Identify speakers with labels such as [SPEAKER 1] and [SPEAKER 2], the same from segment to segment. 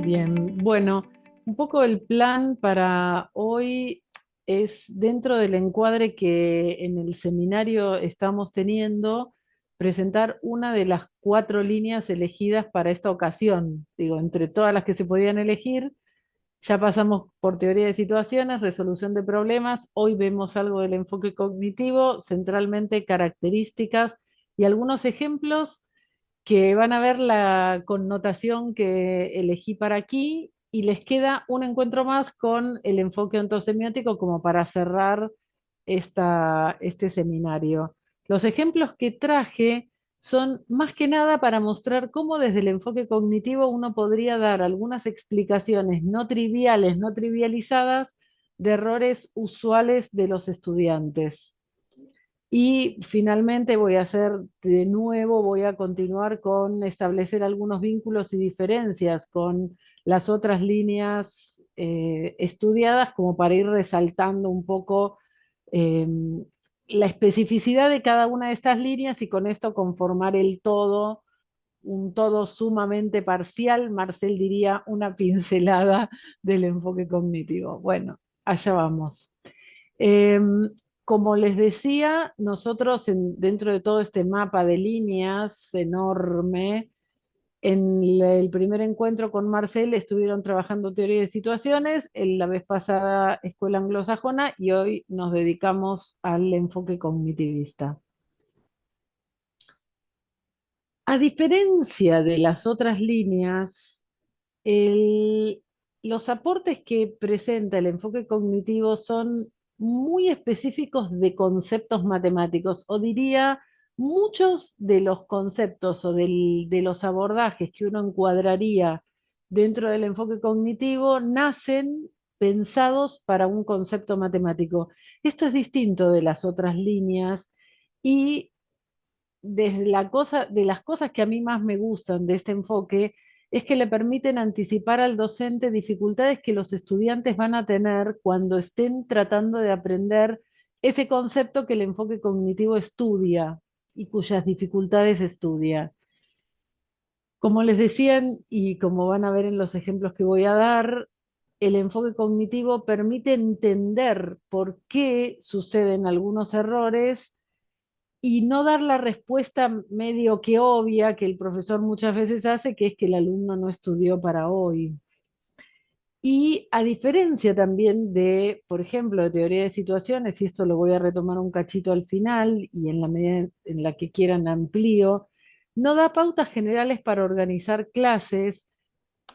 [SPEAKER 1] Bien, bueno, un poco el plan para hoy es dentro del encuadre que en el seminario estamos teniendo, presentar una de las 4 líneas elegidas para esta ocasión. Digo, entre todas las que se podían elegir, ya pasamos por teoría de situaciones, resolución de problemas, hoy vemos algo del enfoque cognitivo, centralmente características y algunos ejemplos que van a ver la connotación que elegí para aquí y les queda un encuentro más con el enfoque ontosemiótico como para cerrar este seminario. Los ejemplos que traje son más que nada para mostrar cómo desde el enfoque cognitivo uno podría dar algunas explicaciones no triviales, no trivializadas de errores usuales de los estudiantes. Y finalmente voy a hacer de nuevo, voy a continuar con establecer algunos vínculos y diferencias con las otras líneas estudiadas, como para ir resaltando un poco eh, la especificidad de cada una de estas líneas y con esto conformar el todo, un todo sumamente parcial. Marcel diría una pincelada del enfoque cognitivo. Bueno, allá vamos. Eh, Como les decía, nosotros dentro de todo este mapa de líneas enorme, en el primer encuentro con Marcel estuvieron trabajando teoría de situaciones, en la vez pasada escuela anglosajona y hoy nos dedicamos al enfoque cognitivista. A diferencia de las otras líneas, el- los aportes que presenta el enfoque cognitivo son muy específicos de conceptos matemáticos, o diría, muchos de los conceptos o de los abordajes que uno encuadraría dentro del enfoque cognitivo nacen pensados para un concepto matemático. Esto es distinto de las otras líneas y de las cosas que a mí más me gustan de este enfoque es que le permiten anticipar al docente dificultades que los estudiantes van a tener cuando estén tratando de aprender ese concepto que el enfoque cognitivo estudia y cuyas dificultades estudia. Como les decían y como van a ver en los ejemplos que voy a dar, el enfoque cognitivo permite entender por qué suceden algunos errores y no dar la respuesta medio que obvia que el profesor muchas veces hace, que es que el alumno no estudió para hoy. Y a diferencia también de, por ejemplo, de teoría de situaciones, y esto lo voy a retomar un cachito al final y en la medida en la que quieran amplío, no da pautas generales para organizar clases,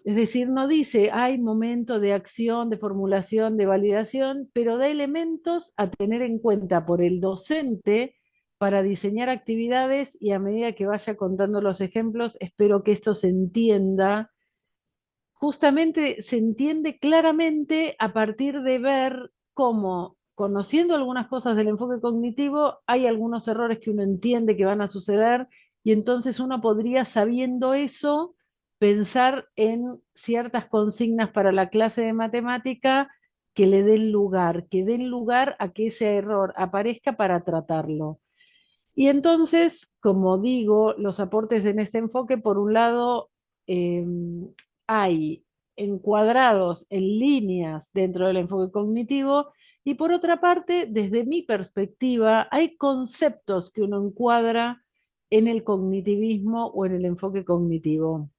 [SPEAKER 1] es decir, no dice hay momento de acción, de formulación, de validación, pero da elementos a tener en cuenta por el docente para diseñar actividades y a medida que vaya contando los ejemplos, espero que esto se entienda. Justamente se entiende claramente a partir de ver cómo, conociendo algunas cosas del enfoque cognitivo, hay algunos errores que uno entiende que van a suceder y entonces uno podría, sabiendo eso, pensar en ciertas consignas para la clase de matemática que le den lugar, que den lugar a que ese error aparezca para tratarlo. Y entonces, como digo, los aportes en este enfoque, por un lado, eh, hay encuadrados en líneas dentro del enfoque cognitivo y por otra parte, desde mi perspectiva, hay conceptos que uno encuadra en el cognitivismo o en el enfoque cognitivo.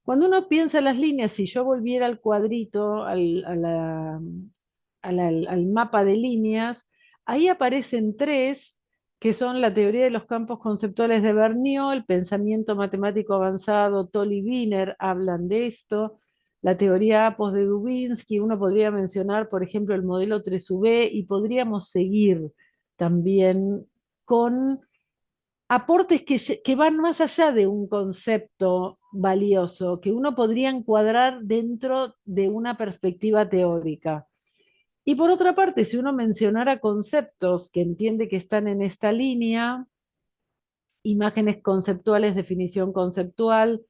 [SPEAKER 1] Cuando uno piensa en las líneas, si yo volviera al cuadrito, al mapa de líneas, ahí aparecen tres que son la teoría de los campos conceptuales de Berniold, el pensamiento matemático avanzado, Toll y Wiener hablan de esto, la teoría APOS de Dubinsky, uno podría mencionar, por ejemplo, el modelo 3UB y podríamos seguir también con aportes que van más allá de un concepto valioso, que uno podría encuadrar dentro de una perspectiva teórica. Y por otra parte, si uno mencionara conceptos que entiende que están en esta línea, imágenes conceptuales, definición conceptual,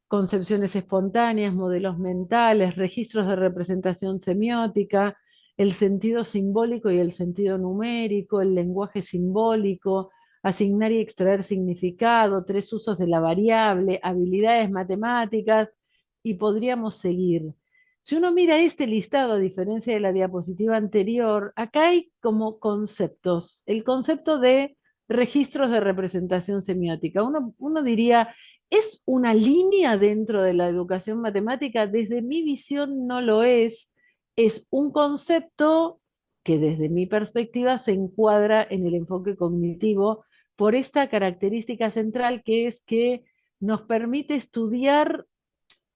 [SPEAKER 1] concepciones espontáneas, modelos mentales, registros de representación semiótica, el sentido simbólico y el sentido numérico, el lenguaje simbólico, asignar y extraer significado, tres usos de la variable, habilidades matemáticas, y podríamos seguir. Si uno mira este listado, a diferencia de la diapositiva anterior, acá hay como conceptos. El concepto de registros de representación semiótica. Uno diría, ¿es una línea dentro de la educación matemática? Desde mi visión no lo es. Es un concepto que desde mi perspectiva se encuadra en el enfoque cognitivo por esta característica central que es que nos permite estudiar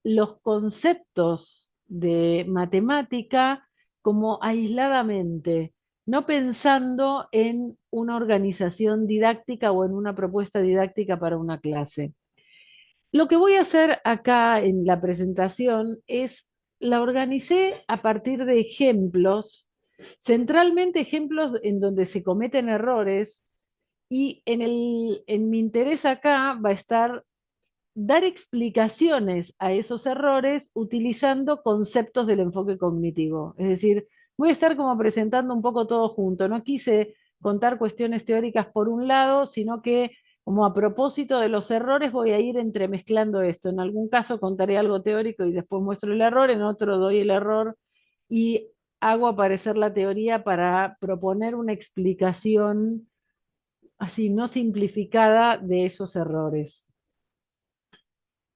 [SPEAKER 1] los conceptos de matemática como aisladamente, no pensando en una organización didáctica o en una propuesta didáctica para una clase. Lo que voy a hacer acá en la presentación es, la organicé a partir de ejemplos, centralmente ejemplos en donde se cometen errores, y en mi interés acá va a estar dar explicaciones a esos errores utilizando conceptos del enfoque cognitivo. Es decir, voy a estar como presentando un poco todo junto. No quise contar cuestiones teóricas por un lado, sino que como a propósito de los errores voy a ir entremezclando esto. En algún caso contaré algo teórico y después muestro el error, en otro doy el error y hago aparecer la teoría para proponer una explicación así no simplificada de esos errores.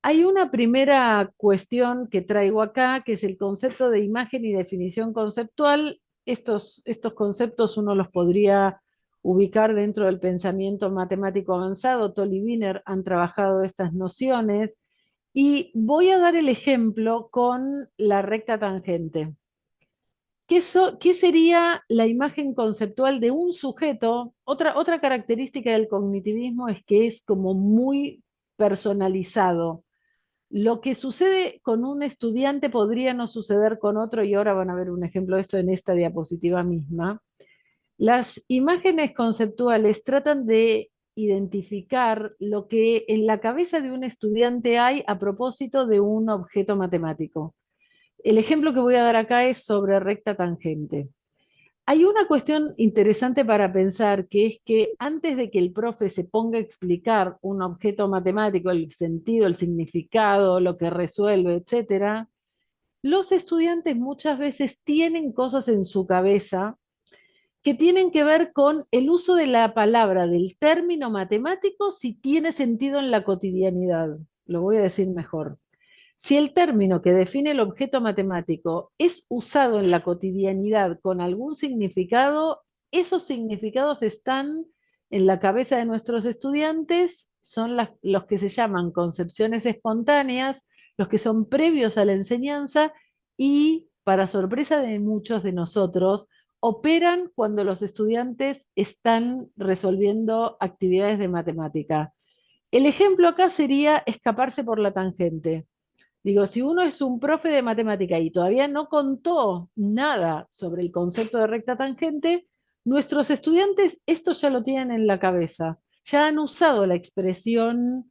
[SPEAKER 1] Hay una primera cuestión que traigo acá, que es el concepto de imagen y definición conceptual. Estos conceptos uno los podría ubicar dentro del pensamiento matemático avanzado. Toll y Wiener han trabajado estas nociones y voy a dar el ejemplo con la recta tangente. ¿Qué sería la imagen conceptual de un sujeto? Otra característica del cognitivismo es que es como muy personalizado. Lo que sucede con un estudiante podría no suceder con otro, y ahora van a ver un ejemplo de esto en esta diapositiva misma. Las imágenes conceptuales tratan de identificar lo que en la cabeza de un estudiante hay a propósito de un objeto matemático. El ejemplo que voy a dar acá es sobre recta tangente. Hay una cuestión interesante para pensar, que es que antes de que el profe se ponga a explicar un objeto matemático, el sentido, el significado, lo que resuelve, etcétera, los estudiantes muchas veces tienen cosas en su cabeza que tienen que ver con el uso de la palabra, del término matemático, si tiene sentido en la cotidianidad. Lo voy a decir mejor. Si el término que define el objeto matemático es usado en la cotidianidad con algún significado, esos significados están en la cabeza de nuestros estudiantes, son los que se llaman concepciones espontáneas, los que son previos a la enseñanza y, para sorpresa de muchos de nosotros, operan cuando los estudiantes están resolviendo actividades de matemática. El ejemplo acá sería escaparse por la tangente. Digo, si uno es un profe de matemática y todavía no contó nada sobre el concepto de recta tangente, nuestros estudiantes esto ya lo tienen en la cabeza. Ya han usado la expresión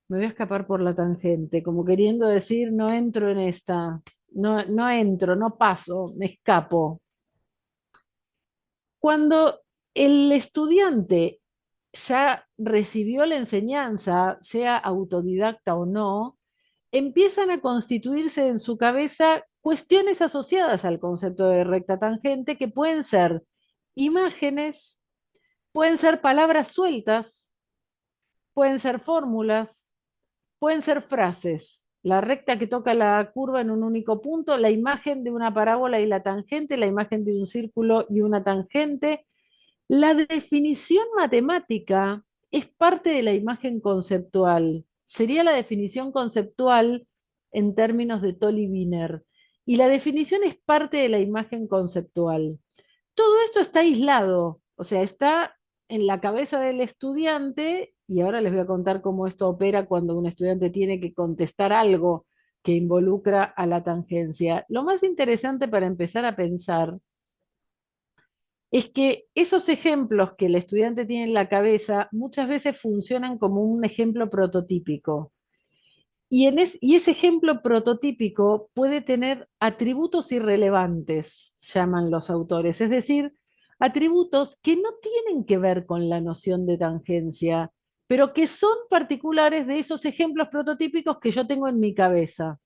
[SPEAKER 1] me voy a escapar por la tangente, como queriendo decir no entro en esta, no entro, no paso, me escapo. Cuando el estudiante ya recibió la enseñanza, sea autodidacta o no, empiezan a constituirse en su cabeza cuestiones asociadas al concepto de recta tangente que pueden ser imágenes, pueden ser palabras sueltas, pueden ser fórmulas, pueden ser frases. La recta que toca la curva en un único punto, la imagen de una parábola y la tangente, la imagen de un círculo y una tangente. La definición matemática es parte de la imagen conceptual. Sería la definición conceptual en términos de Toll y Wiener. Y la definición es parte de la imagen conceptual. Todo esto está aislado, o sea, está en la cabeza del estudiante, y ahora les voy a contar cómo esto opera cuando un estudiante tiene que contestar algo que involucra a la tangencia. Lo más interesante para empezar a pensar es que esos ejemplos que el estudiante tiene en la cabeza muchas veces funcionan como un ejemplo prototípico. Y ese ejemplo prototípico puede tener atributos irrelevantes, llaman los autores, es decir, atributos que no tienen que ver con la noción de tangencia, pero que son particulares de esos ejemplos prototípicos que yo tengo en mi cabeza.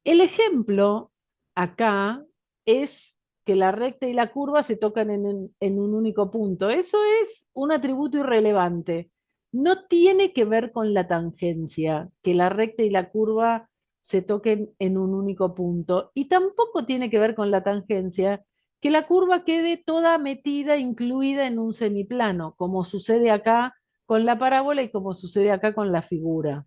[SPEAKER 1] El ejemplo acá es que la recta y la curva se tocan en un único punto. Eso es un atributo irrelevante. No tiene que ver con la tangencia, que la recta y la curva se toquen en un único punto. Y tampoco tiene que ver con la tangencia, que la curva quede toda metida, incluida en un semiplano, como sucede acá con la parábola y como sucede acá con la figura.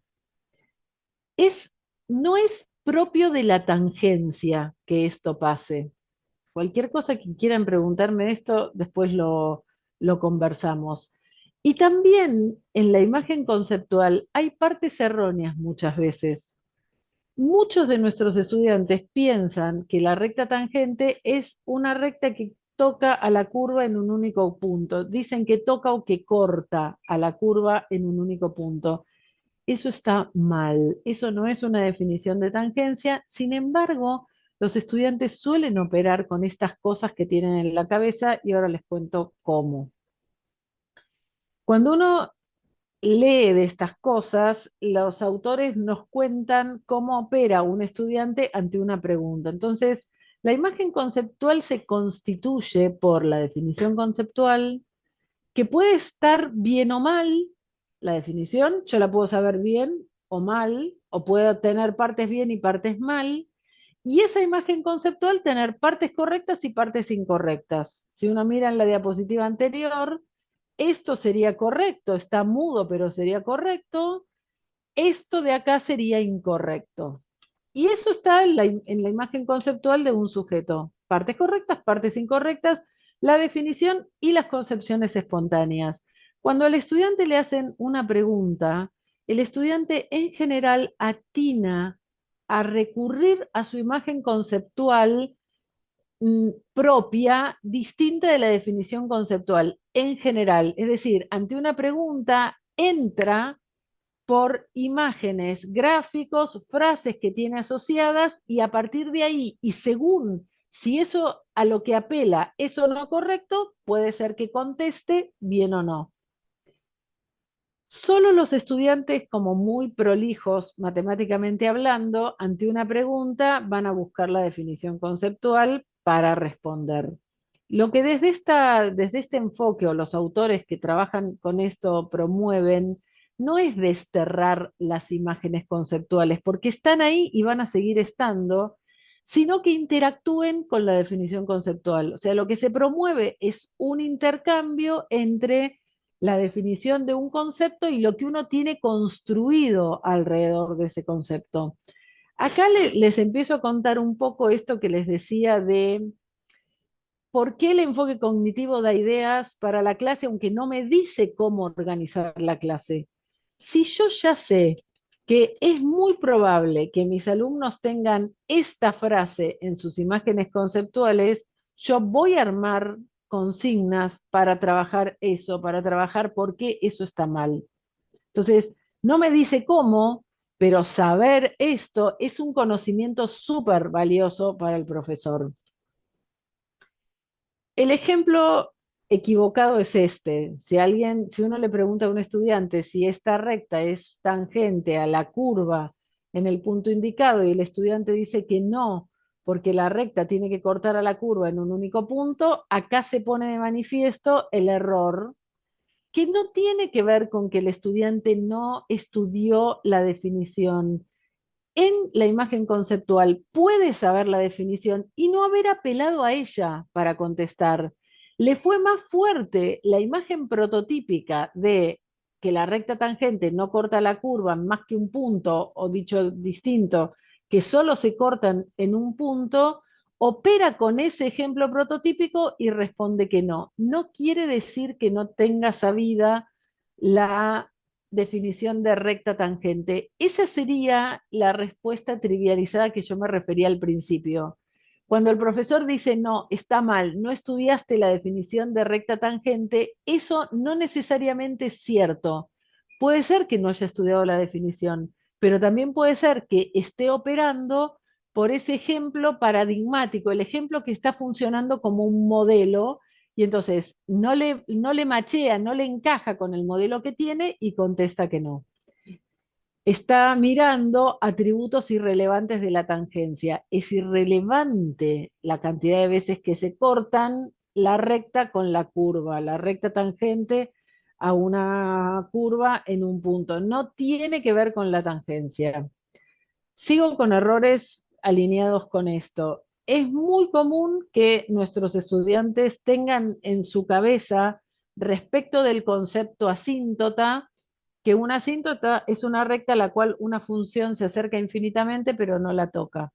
[SPEAKER 1] Es, no es propio de la tangencia que esto pase. Cualquier cosa que quieran preguntarme de esto, después lo conversamos. Y también en la imagen conceptual hay partes erróneas muchas veces. Muchos de nuestros estudiantes piensan que la recta tangente es una recta que toca a la curva en un único punto. Dicen que toca o que corta a la curva en un único punto. Eso está mal, eso no es una definición de tangencia. Sin embargo, los estudiantes suelen operar con estas cosas que tienen en la cabeza y ahora les cuento cómo. Cuando uno lee de estas cosas, los autores nos cuentan cómo opera un estudiante ante una pregunta. Entonces, la imagen conceptual se constituye por la definición conceptual, que puede estar bien o mal. La definición, yo la puedo saber bien o mal, o puedo tener partes bien y partes mal, y esa imagen conceptual tener partes correctas y partes incorrectas. Si uno mira en la diapositiva anterior, esto sería correcto, está mudo, pero sería correcto, esto de acá sería incorrecto. Y eso está en la imagen conceptual de un sujeto. Partes correctas, partes incorrectas, la definición y las concepciones espontáneas. Cuando al estudiante le hacen una pregunta, el estudiante en general atina a recurrir a su imagen conceptual propia, distinta de la definición conceptual en general. Es decir, ante una pregunta entra por imágenes, gráficos, frases que tiene asociadas y a partir de ahí, y según si eso a lo que apela es o no correcto, puede ser que conteste bien o no. Solo los estudiantes como muy prolijos matemáticamente hablando, ante una pregunta van a buscar la definición conceptual para responder. Lo que desde este enfoque o los autores que trabajan con esto promueven no es desterrar las imágenes conceptuales, porque están ahí y van a seguir estando, sino que interactúen con la definición conceptual. O sea, lo que se promueve es un intercambio entre la definición de un concepto y lo que uno tiene construido alrededor de ese concepto. Acá les empiezo a contar un poco esto que les decía de por qué el enfoque cognitivo da ideas para la clase, aunque no me dice cómo organizar la clase. Si yo ya sé que es muy probable que mis alumnos tengan esta frase en sus imágenes conceptuales, yo voy a armar consignas para trabajar eso, para trabajar por qué eso está mal. Entonces, no me dice cómo, pero saber esto es un conocimiento súper valioso para el profesor. El ejemplo equivocado es este. Si uno le pregunta a un estudiante si esta recta es tangente a la curva en el punto indicado y el estudiante dice que no, porque la recta tiene que cortar a la curva en un único punto, acá se pone de manifiesto el error que no tiene que ver con que el estudiante no estudió la definición. En la imagen conceptual puede saber la definición y no haber apelado a ella para contestar. Le fue más fuerte la imagen prototípica de que la recta tangente no corta la curva en más que un punto, o dicho distinto, que solo se cortan en un punto, opera con ese ejemplo prototípico y responde que no. No quiere decir que no tenga sabida la definición de recta tangente. Esa sería la respuesta trivializada que yo me refería al principio. Cuando el profesor dice, no, está mal, no estudiaste la definición de recta tangente, eso no necesariamente es cierto. Puede ser que no haya estudiado la definición, pero también puede ser que esté operando por ese ejemplo paradigmático, el ejemplo que está funcionando como un modelo y entonces no le machea, no le encaja con el modelo que tiene y contesta que no. está mirando atributos irrelevantes de la tangencia. Es irrelevante la cantidad de veces que se cortan la recta con la curva, la recta tangente a una curva en un punto. No tiene que ver con la tangencia. Sigo con errores alineados con esto. Es muy común que nuestros estudiantes tengan en su cabeza respecto del concepto asíntota, que una asíntota es una recta a la cual una función se acerca infinitamente pero no la toca.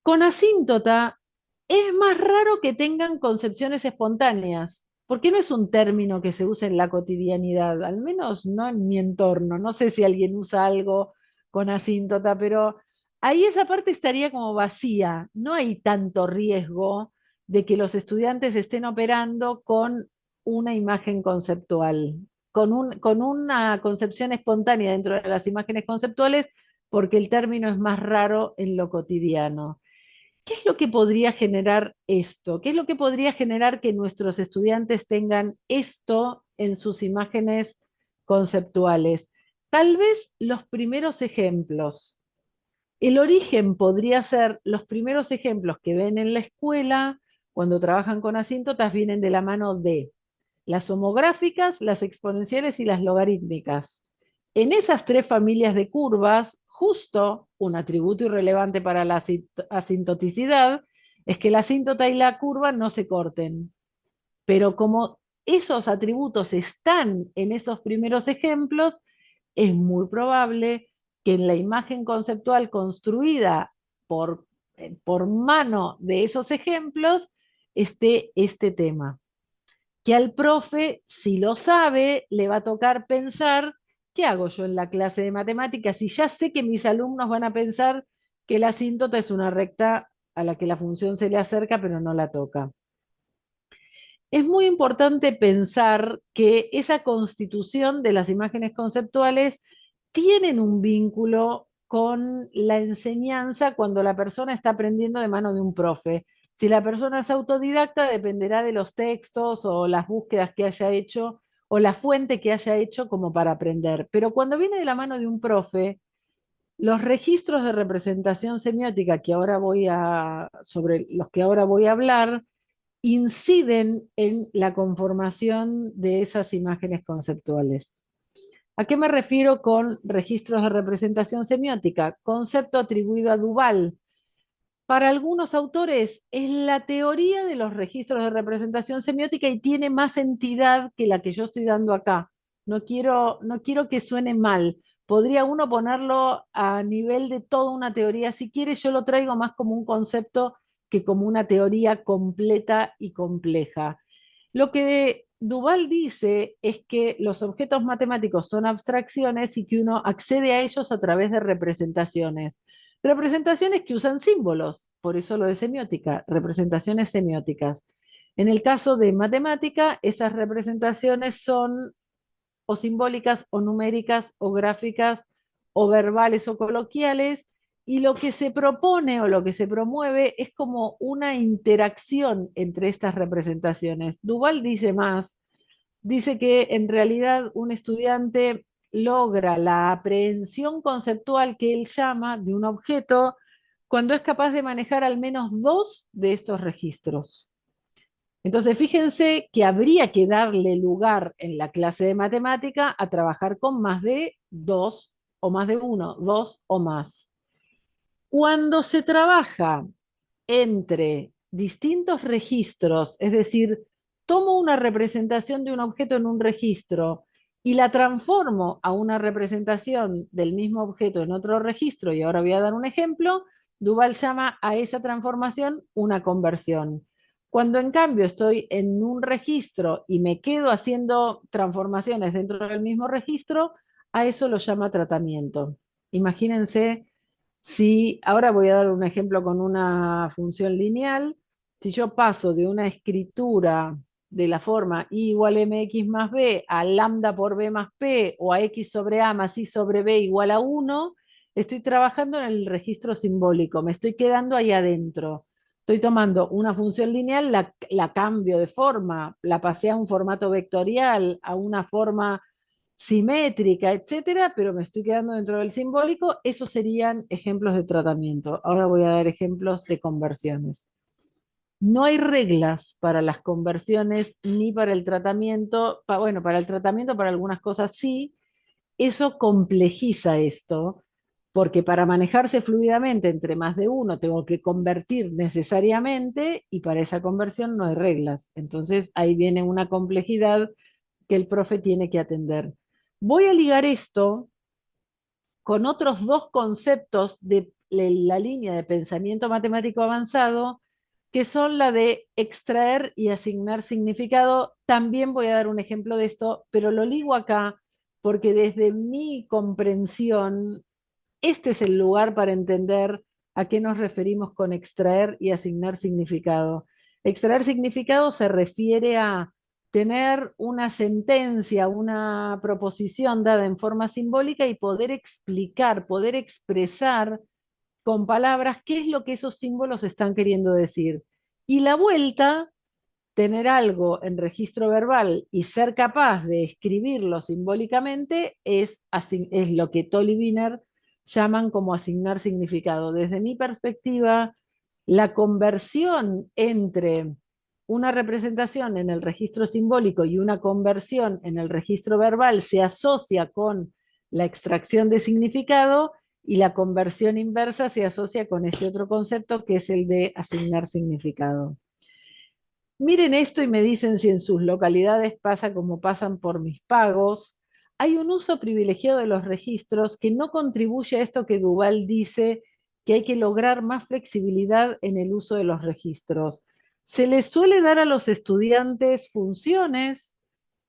[SPEAKER 1] Con asíntota es más raro que tengan concepciones espontáneas, porque no es un término que se usa en la cotidianidad, al menos no en mi entorno. No sé si alguien usa algo con asíntota, pero ahí esa parte estaría como vacía. No hay tanto riesgo de que los estudiantes estén operando con una imagen conceptual, con una concepción espontánea dentro de las imágenes conceptuales, porque el término es más raro en lo cotidiano. ¿Qué es lo que podría generar esto? ¿Qué es lo que podría generar que nuestros estudiantes tengan esto en sus imágenes conceptuales? Tal vez los primeros ejemplos. El origen podría ser los primeros ejemplos que ven en la escuela cuando trabajan con asíntotas vienen de la mano de las homográficas, las exponenciales y las logarítmicas. En esas tres familias de curvas, justo un atributo irrelevante para la asintoticidad es que la asíntota y la curva no se corten. Pero como esos atributos están en esos primeros ejemplos, es muy probable que en la imagen conceptual construida por mano de esos ejemplos esté este tema. Que al profe, si lo sabe, le va a tocar pensar, ¿qué hago yo en la clase de matemáticas? Si ya sé que mis alumnos van a pensar que la asíntota es una recta a la que la función se le acerca, pero no la toca. Es muy importante pensar que esa constitución de las imágenes conceptuales tienen un vínculo con la enseñanza cuando la persona está aprendiendo de mano de un profe. Si la persona es autodidacta, dependerá de los textos o las búsquedas que haya hecho o la fuente que haya hecho como para aprender. Pero cuando viene de la mano de un profe, los registros de representación semiótica sobre los que ahora voy a hablar, inciden en la conformación de esas imágenes conceptuales. ¿A qué me refiero con registros de representación semiótica? Concepto atribuido a Duval. Para algunos autores es la teoría de los registros de representación semiótica y tiene más entidad que la que yo estoy dando acá. No quiero que suene mal. Podría uno ponerlo a nivel de toda una teoría. Si quiere, yo lo traigo más como un concepto que como una teoría completa y compleja. Lo que Duval dice es que los objetos matemáticos son abstracciones y que uno accede a ellos a través de representaciones. Representaciones que usan símbolos, por eso lo de semiótica, representaciones semióticas. En el caso de matemática, esas representaciones son o simbólicas o numéricas o gráficas o verbales o coloquiales, y lo que se propone o lo que se promueve es como una interacción entre estas representaciones. Duval dice más, dice que en realidad un estudiante logra la aprehensión conceptual que él llama de un objeto cuando es capaz de manejar al menos dos de estos registros. Entonces, fíjense que habría que darle lugar en la clase de matemática a trabajar con más de dos o más de uno, dos o más. Cuando se trabaja entre distintos registros, es decir, tomo una representación de un objeto en un registro y la transformo a una representación del mismo objeto en otro registro, y ahora voy a dar un ejemplo, Duval llama a esa transformación una conversión. Cuando en cambio estoy en un registro y me quedo haciendo transformaciones dentro del mismo registro, a eso lo llama tratamiento. Imagínense si ahora voy a dar un ejemplo con una función lineal. Si yo paso de una escritura de la forma y igual mx más b a lambda por b más p o a x sobre a más y sobre b igual a 1, estoy trabajando en el registro simbólico, me estoy quedando ahí adentro. Estoy tomando una función lineal, la cambio de forma, la pasé a un formato vectorial, a una forma simétrica, etcétera, pero me estoy quedando dentro del simbólico, esos serían ejemplos de tratamiento. Ahora voy a dar ejemplos de conversiones. No hay reglas para las conversiones ni para el tratamiento. Bueno, para el tratamiento, para algunas cosas sí. Eso complejiza esto, porque para manejarse fluidamente entre más de uno tengo que convertir necesariamente y para esa conversión no hay reglas. Entonces ahí viene una complejidad que el profe tiene que atender. Voy a ligar esto con otros dos conceptos de la línea de pensamiento matemático avanzado, que son la de extraer y asignar significado. También voy a dar un ejemplo de esto, pero lo ligo acá porque desde mi comprensión, este es el lugar para entender a qué nos referimos con extraer y asignar significado. Extraer significado se refiere a tener una sentencia, una proposición dada en forma simbólica y poder explicar, poder expresar con palabras qué es lo que esos símbolos están queriendo decir. Y la vuelta, tener algo en registro verbal y ser capaz de escribirlo simbólicamente es lo que Toll y Wiener llaman como asignar significado. Desde mi perspectiva, la conversión entre una representación en el registro simbólico y una conversión en el registro verbal se asocia con la extracción de significado y la conversión inversa se asocia con ese otro concepto que es el de asignar significado. Miren esto y me dicen si en sus localidades pasa como pasan por mis pagos. Hay un uso privilegiado de los registros que no contribuye a esto que Duval dice, que hay que lograr más flexibilidad en el uso de los registros. Se les suele dar a los estudiantes funciones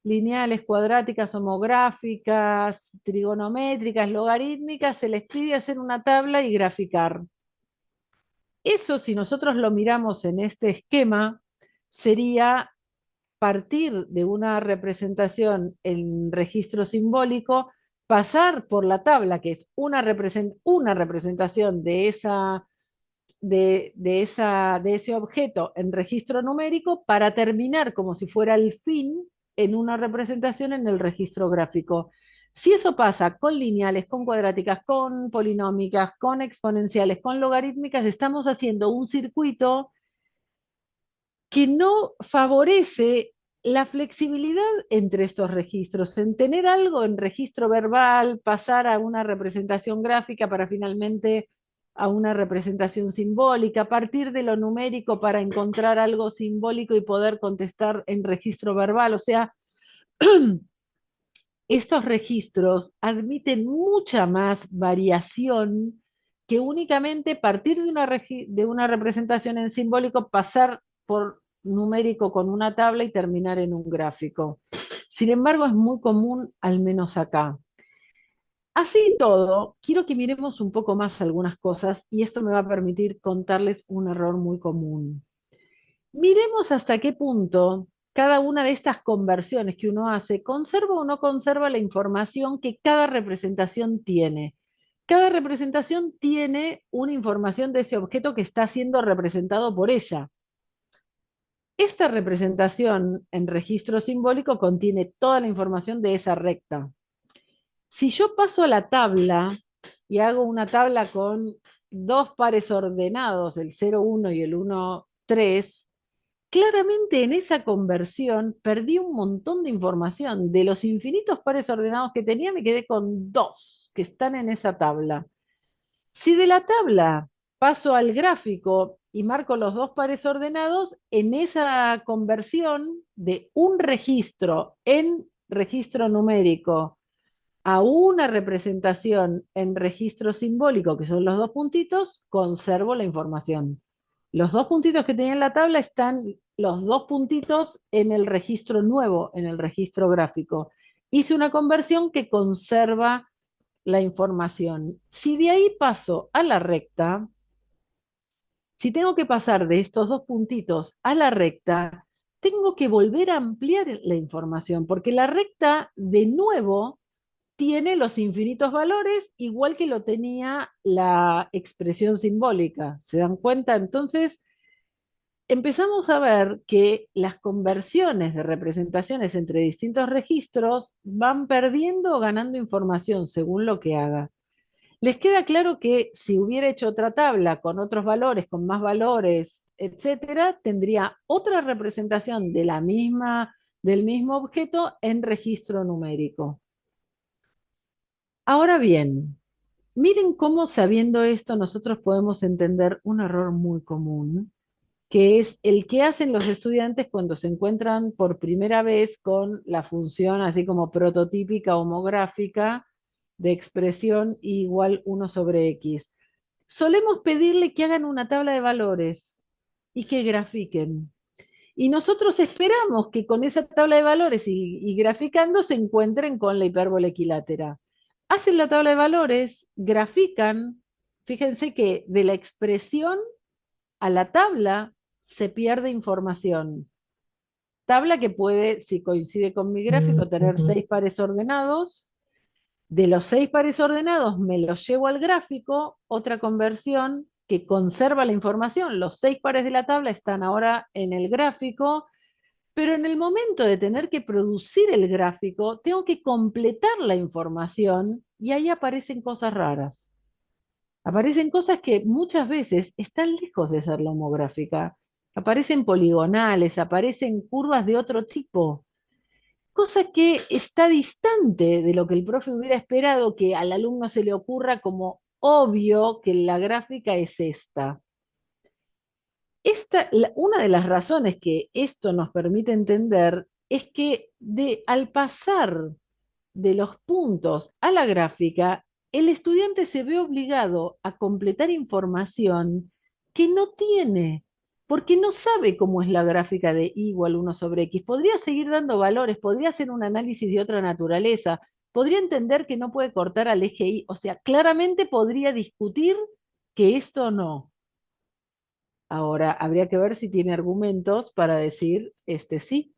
[SPEAKER 1] lineales, cuadráticas, homográficas, trigonométricas, logarítmicas, se les pide hacer una tabla y graficar. Eso, si nosotros lo miramos en este esquema, sería partir de una representación en registro simbólico, pasar por la tabla, que es una representación de ese objeto en registro numérico, para terminar como si fuera el fin en una representación en el registro gráfico. Si eso pasa con lineales, con cuadráticas, con polinómicas, con exponenciales, con logarítmicas, estamos haciendo un circuito que no favorece la flexibilidad entre estos registros, en tener algo en registro verbal, pasar a una representación gráfica para finalmente a una representación simbólica, partir de lo numérico para encontrar algo simbólico y poder contestar en registro verbal. O sea, estos registros admiten mucha más variación que únicamente partir de una representación en simbólico, pasar por numérico con una tabla y terminar en un gráfico. Sin embargo, es muy común, al menos acá. Así todo, quiero que miremos un poco más algunas cosas y esto me va a permitir contarles un error muy común. Miremos hasta qué punto cada una de estas conversiones que uno hace conserva o no conserva la información que cada representación tiene. Cada representación tiene una información de ese objeto que está siendo representado por ella. Esta representación en registro simbólico contiene toda la información de esa recta. Si yo paso a la tabla y hago una tabla con dos pares ordenados, el 0,1 y el 1,3, claramente en esa conversión perdí un montón de información. De los infinitos pares ordenados que tenía, me quedé con dos que están en esa tabla. Si de la tabla paso al gráfico y marco los dos pares ordenados, en esa conversión de un registro en registro numérico a una representación en registro simbólico, que son los dos puntitos, conservo la información. Los dos puntitos que tenía en la tabla están los dos puntitos en el registro nuevo, en el registro gráfico. Hice una conversión que conserva la información. Si de ahí paso a la recta, si tengo que pasar de estos dos puntitos a la recta, tengo que volver a ampliar la información, porque la recta de nuevo tiene los infinitos valores igual que lo tenía la expresión simbólica. ¿Se dan cuenta? Entonces, empezamos a ver que las conversiones de representaciones entre distintos registros van perdiendo o ganando información según lo que haga. Les queda claro que si hubiera hecho otra tabla con otros valores, con más valores, etcétera, tendría otra representación de del mismo objeto en registro numérico. Ahora bien, miren cómo sabiendo esto nosotros podemos entender un error muy común, que es el que hacen los estudiantes cuando se encuentran por primera vez con la función así como prototípica homográfica de expresión igual 1/x. Solemos pedirle que hagan una tabla de valores y que grafiquen. Y nosotros esperamos que con esa tabla de valores y graficando se encuentren con la hipérbole equilátera. Hacen la tabla de valores, grafican, fíjense que de la expresión a la tabla se pierde información. Tabla que puede, si coincide con mi gráfico, tener 6 pares ordenados. De los 6 pares ordenados me los llevo al gráfico, otra conversión que conserva la información. Los 6 pares de la tabla están ahora en el gráfico, pero en el momento de tener que producir el gráfico, tengo que completar la información y ahí aparecen cosas raras. Aparecen cosas que muchas veces están lejos de ser la homográfica. Aparecen poligonales, aparecen curvas de otro tipo, cosa que está distante de lo que el profe hubiera esperado que al alumno se le ocurra como obvio que la gráfica es esta. Una de las razones que esto nos permite entender es que al pasar de los puntos a la gráfica, el estudiante se ve obligado a completar información que no tiene, porque no sabe cómo es la gráfica de y igual 1/x. Podría seguir dando valores, podría hacer un análisis de otra naturaleza, podría entender que no puede cortar al eje Y, o sea, claramente podría discutir que esto no. Ahora, habría que ver si tiene argumentos para decir este sí.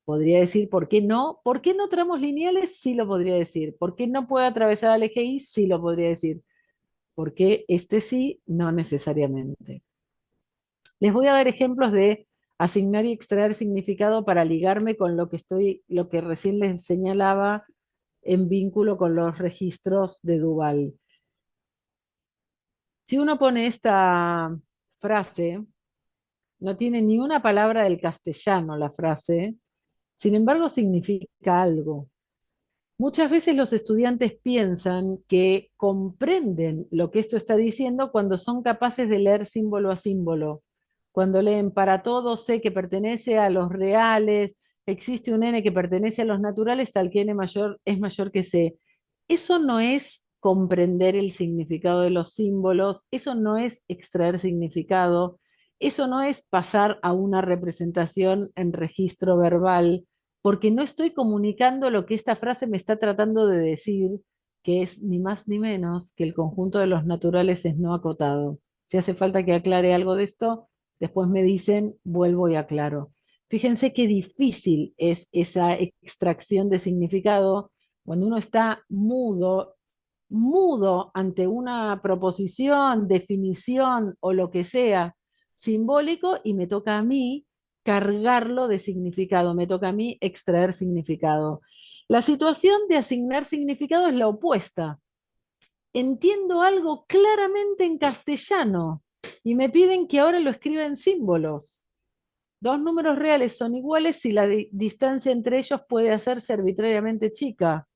[SPEAKER 1] Podría decir, ¿por qué no? ¿Por qué no tramos lineales? Sí lo podría decir. ¿Por qué no puede atravesar al eje Y? Sí lo podría decir. ¿Por qué este sí? No necesariamente. Les voy a dar ejemplos de asignar y extraer significado para ligarme con lo que recién les señalaba en vínculo con los registros de Duval. Si uno pone esta frase, no tiene ni una palabra del castellano la frase, sin embargo significa algo. Muchas veces los estudiantes piensan que comprenden lo que esto está diciendo cuando son capaces de leer símbolo a símbolo. Cuando leen para todos C que pertenece a los reales, existe un N que pertenece a los naturales, tal que N mayor es mayor que C. Eso no es comprender el significado de los símbolos, eso no es extraer significado, eso no es pasar a una representación en registro verbal, porque no estoy comunicando lo que esta frase me está tratando de decir, que es ni más ni menos que el conjunto de los naturales es no acotado. Si hace falta que aclare algo de esto, después me dicen, vuelvo y aclaro. Fíjense qué difícil es esa extracción de significado cuando uno está mudo ante una proposición, definición o lo que sea simbólico y me toca a mí cargarlo de significado, me toca a mí extraer significado. La situación de asignar significado es la opuesta. Entiendo algo claramente en castellano y me piden que ahora lo escriba en símbolos. Dos números reales son iguales si la distancia entre ellos puede hacerse arbitrariamente chica.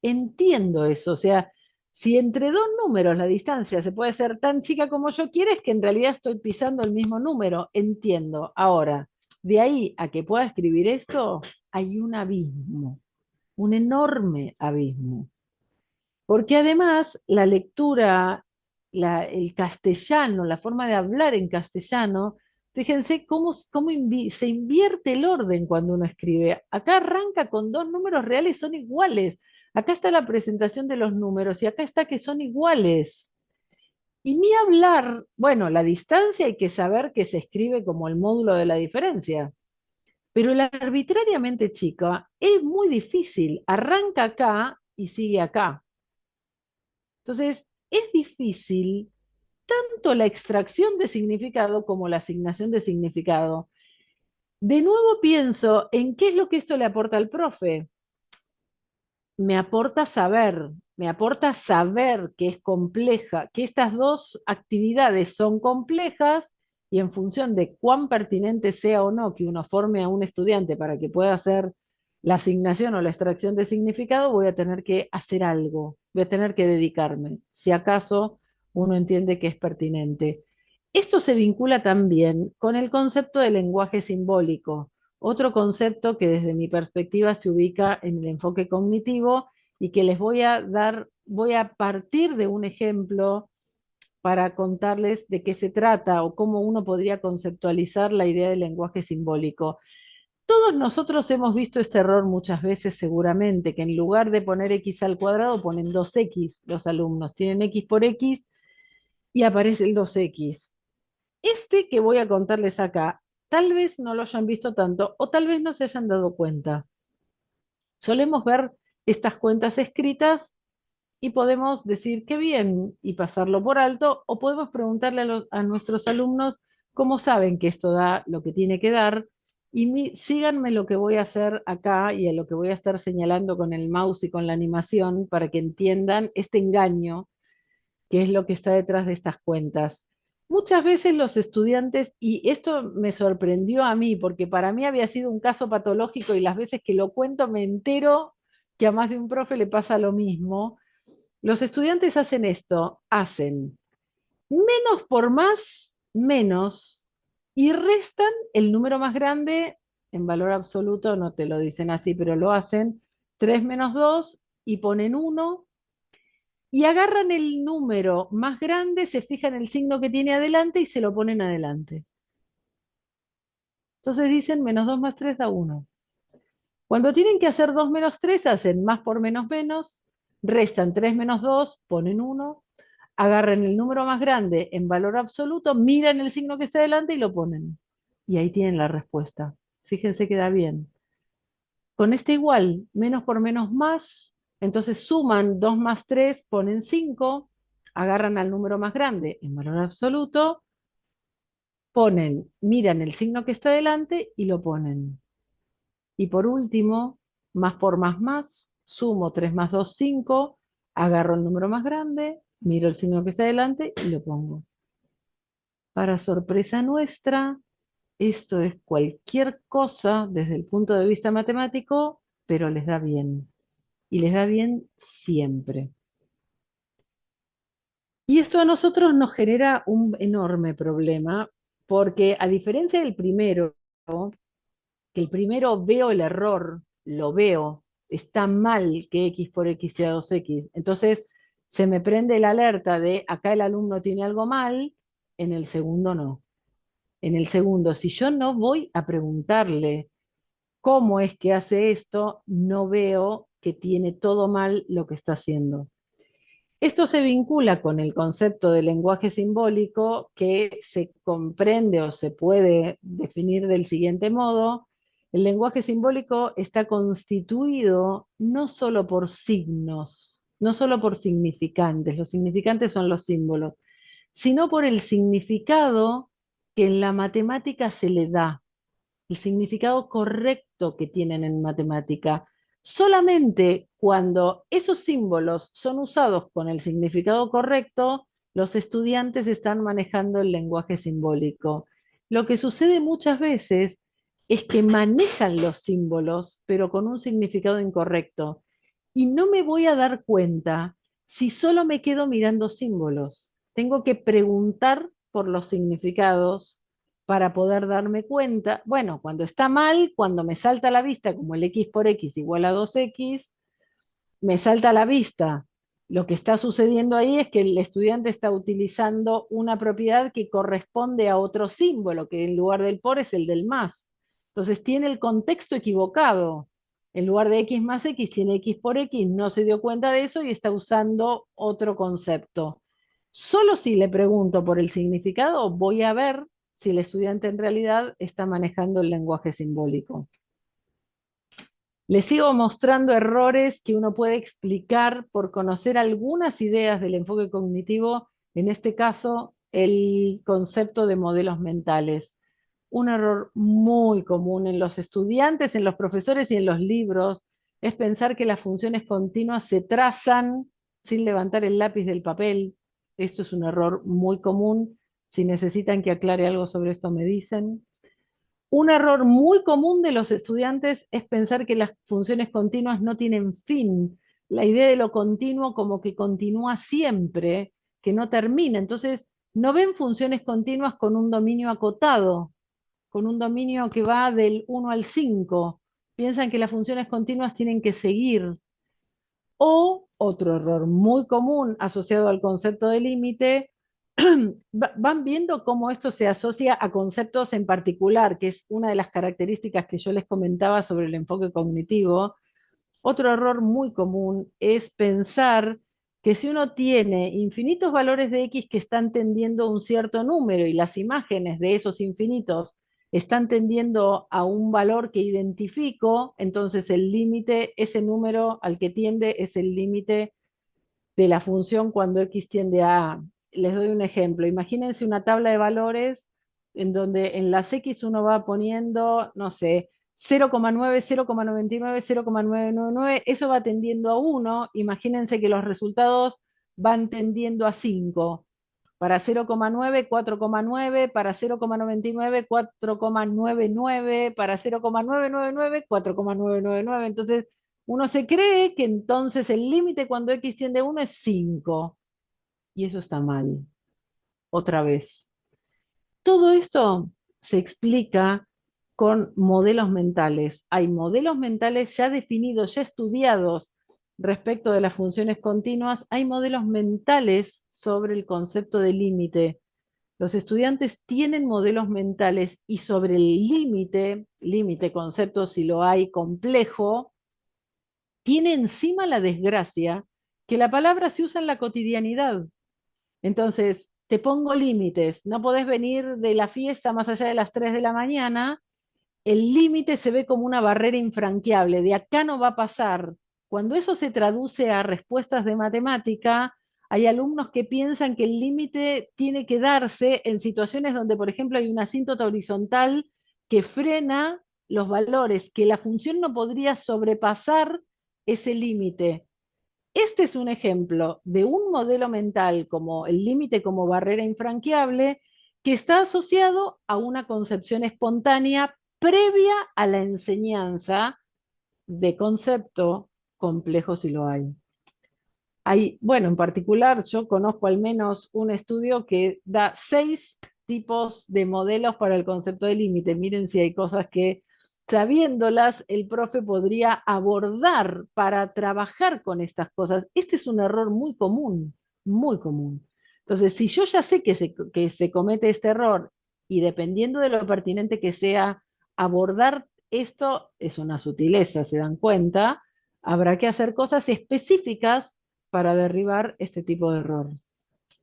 [SPEAKER 1] Entiendo eso, o sea, si entre dos números la distancia se puede hacer tan chica como yo quiera, es que en realidad estoy pisando el mismo número, entiendo. Ahora, de ahí a que pueda escribir esto, hay un abismo, un enorme abismo. Porque además la lectura, el castellano, la forma de hablar en castellano, fíjense cómo se invierte el orden cuando uno escribe. Acá arranca con dos números reales, son iguales. Acá está la presentación de los números y acá está que son iguales. Y ni hablar, bueno, la distancia hay que saber que se escribe como el módulo de la diferencia. Pero la arbitrariamente chica es muy difícil. Arranca acá y sigue acá. Entonces, es difícil tanto la extracción de significado como la asignación de significado. De nuevo pienso en qué es lo que esto le aporta al profe. Me aporta saber que es compleja, que estas dos actividades son complejas y en función de cuán pertinente sea o no que uno forme a un estudiante para que pueda hacer la asignación o la extracción de significado, voy a tener que hacer algo, voy a tener que dedicarme, si acaso uno entiende que es pertinente. Esto se vincula también con el concepto de lenguaje simbólico, otro concepto que desde mi perspectiva se ubica en el enfoque cognitivo y que les voy a dar, voy a partir de un ejemplo para contarles de qué se trata o cómo uno podría conceptualizar la idea del lenguaje simbólico. Todos nosotros hemos visto este error muchas veces seguramente, que en lugar de poner x al cuadrado ponen 2x los alumnos, tienen x por x y aparece el 2x. Este que voy a contarles acá, tal vez no lo hayan visto tanto o tal vez no se hayan dado cuenta. Solemos ver estas cuentas escritas y podemos decir qué bien y pasarlo por alto, o podemos preguntarle a nuestros alumnos cómo saben que esto da lo que tiene que dar, y síganme lo que voy a hacer acá y a lo que voy a estar señalando con el mouse y con la animación para que entiendan este engaño que es lo que está detrás de estas cuentas. Muchas veces los estudiantes, y esto me sorprendió a mí, porque para mí había sido un caso patológico y las veces que lo cuento me entero que a más de un profe le pasa lo mismo. Los estudiantes hacen esto, hacen menos por más, menos, y restan el número más grande, en valor absoluto no te lo dicen así, pero lo hacen, 3 menos 2 y ponen 1 y agarran el número más grande, se fijan el signo que tiene adelante y se lo ponen adelante. Entonces dicen menos 2 más 3 da 1. Cuando tienen que hacer 2 menos 3, hacen más por menos menos, restan 3 menos 2, ponen 1, agarran el número más grande en valor absoluto, miran el signo que está adelante y lo ponen. Y ahí tienen la respuesta. Fíjense que da bien. Con este igual, menos por menos más, entonces suman 2 más 3, ponen 5, agarran al número más grande en valor absoluto, ponen, miran el signo que está delante y lo ponen. Y por último, más por más, sumo 3 más 2, 5, agarro el número más grande, miro el signo que está delante y lo pongo. Para sorpresa nuestra, esto es cualquier cosa desde el punto de vista matemático, pero les da bien. Y les da bien siempre. Y esto a nosotros nos genera un enorme problema, porque a diferencia del primero, que el primero veo el error, lo veo, está mal que x por x sea 2x, entonces se me prende la alerta de acá el alumno tiene algo mal, en el segundo no. En el segundo, si yo no voy a preguntarle cómo es que hace esto, no veo que tiene todo mal lo que está haciendo. Esto se vincula con el concepto de lenguaje simbólico que se comprende o se puede definir del siguiente modo. El lenguaje simbólico está constituido no solo por signos, no solo por significantes, los significantes son los símbolos, sino por el significado que en la matemática se le da, el significado correcto que tienen en matemática. Solamente cuando esos símbolos son usados con el significado correcto, los estudiantes están manejando el lenguaje simbólico. Lo que sucede muchas veces es que manejan los símbolos, pero con un significado incorrecto. Y no me voy a dar cuenta si solo me quedo mirando símbolos. Tengo que preguntar por los significados para poder darme cuenta, bueno, cuando está mal, cuando me salta a la vista como el x por x igual a 2x, me salta a la vista. Lo que está sucediendo ahí es que el estudiante está utilizando una propiedad que corresponde a otro símbolo, que en lugar del por es el del más. Entonces tiene el contexto equivocado. En lugar de x más x, tiene x por x, no se dio cuenta de eso y está usando otro concepto. Solo si le pregunto por el significado, voy a ver si el estudiante en realidad está manejando el lenguaje simbólico. Les sigo mostrando errores que uno puede explicar por conocer algunas ideas del enfoque cognitivo en este caso, el concepto de modelos mentales. Un error muy común en los estudiantes, en los profesores y en los libros es pensar que las funciones continuas se trazan sin levantar el lápiz del papel. Esto es un error muy común. Si necesitan que aclare algo sobre esto, me dicen. Un error muy común de los estudiantes es pensar que las funciones continuas no tienen fin. La idea de lo continuo como que continúa siempre, que no termina. Entonces, no ven funciones continuas con un dominio acotado, con un dominio que va del 1 al 5. Piensan que las funciones continuas tienen que seguir. O otro error muy común asociado al concepto de límite, van viendo cómo esto se asocia a conceptos en particular, que es una de las características que yo les comentaba sobre el enfoque cognitivo. Otro error muy común es pensar que si uno tiene infinitos valores de X que están tendiendo a un cierto número y las imágenes de esos infinitos están tendiendo a un valor que identifico, entonces el límite, ese número al que tiende es el límite de la función cuando X tiende a... Les doy un ejemplo. Imagínense una tabla de valores en donde en las X uno va poniendo, no sé, 0,9, 0,99, 0,999, eso va tendiendo a 1. Imagínense que los resultados van tendiendo a 5. Para 0,9, 4,9, para 0,99, 4,99, para 0,999, 4,999. Entonces, uno se cree que entonces el límite cuando X tiende a 1 es 5. Y eso está mal. Otra vez. Todo esto se explica con modelos mentales. Hay modelos mentales ya definidos, ya estudiados respecto de las funciones continuas. Hay modelos mentales sobre el concepto de límite. Los estudiantes tienen modelos mentales y sobre el límite, límite concepto si lo hay complejo, tiene encima la desgracia que la palabra se usa en la cotidianidad. Entonces, te pongo límites, no podés venir de la fiesta más allá de las 3 de la mañana, el límite se ve como una barrera infranqueable, de acá no va a pasar. Cuando eso se traduce a respuestas de matemática, hay alumnos que piensan que el límite tiene que darse en situaciones donde, por ejemplo, hay una asíntota horizontal que frena los valores, que la función no podría sobrepasar ese límite. Este es un ejemplo de un modelo mental como el límite como barrera infranqueable que está asociado a una concepción espontánea previa a la enseñanza de concepto complejo si lo hay. Hay, bueno, en particular yo conozco al menos un estudio que da 6 tipos de modelos para el concepto de límite. Miren si hay cosas que sabiéndolas el profe podría abordar para trabajar con estas cosas. Este es un error muy común, muy común. Entonces, si yo ya sé que se comete este error y dependiendo de lo pertinente que sea, abordar esto es una sutileza, se dan cuenta, habrá que hacer cosas específicas para derribar este tipo de error.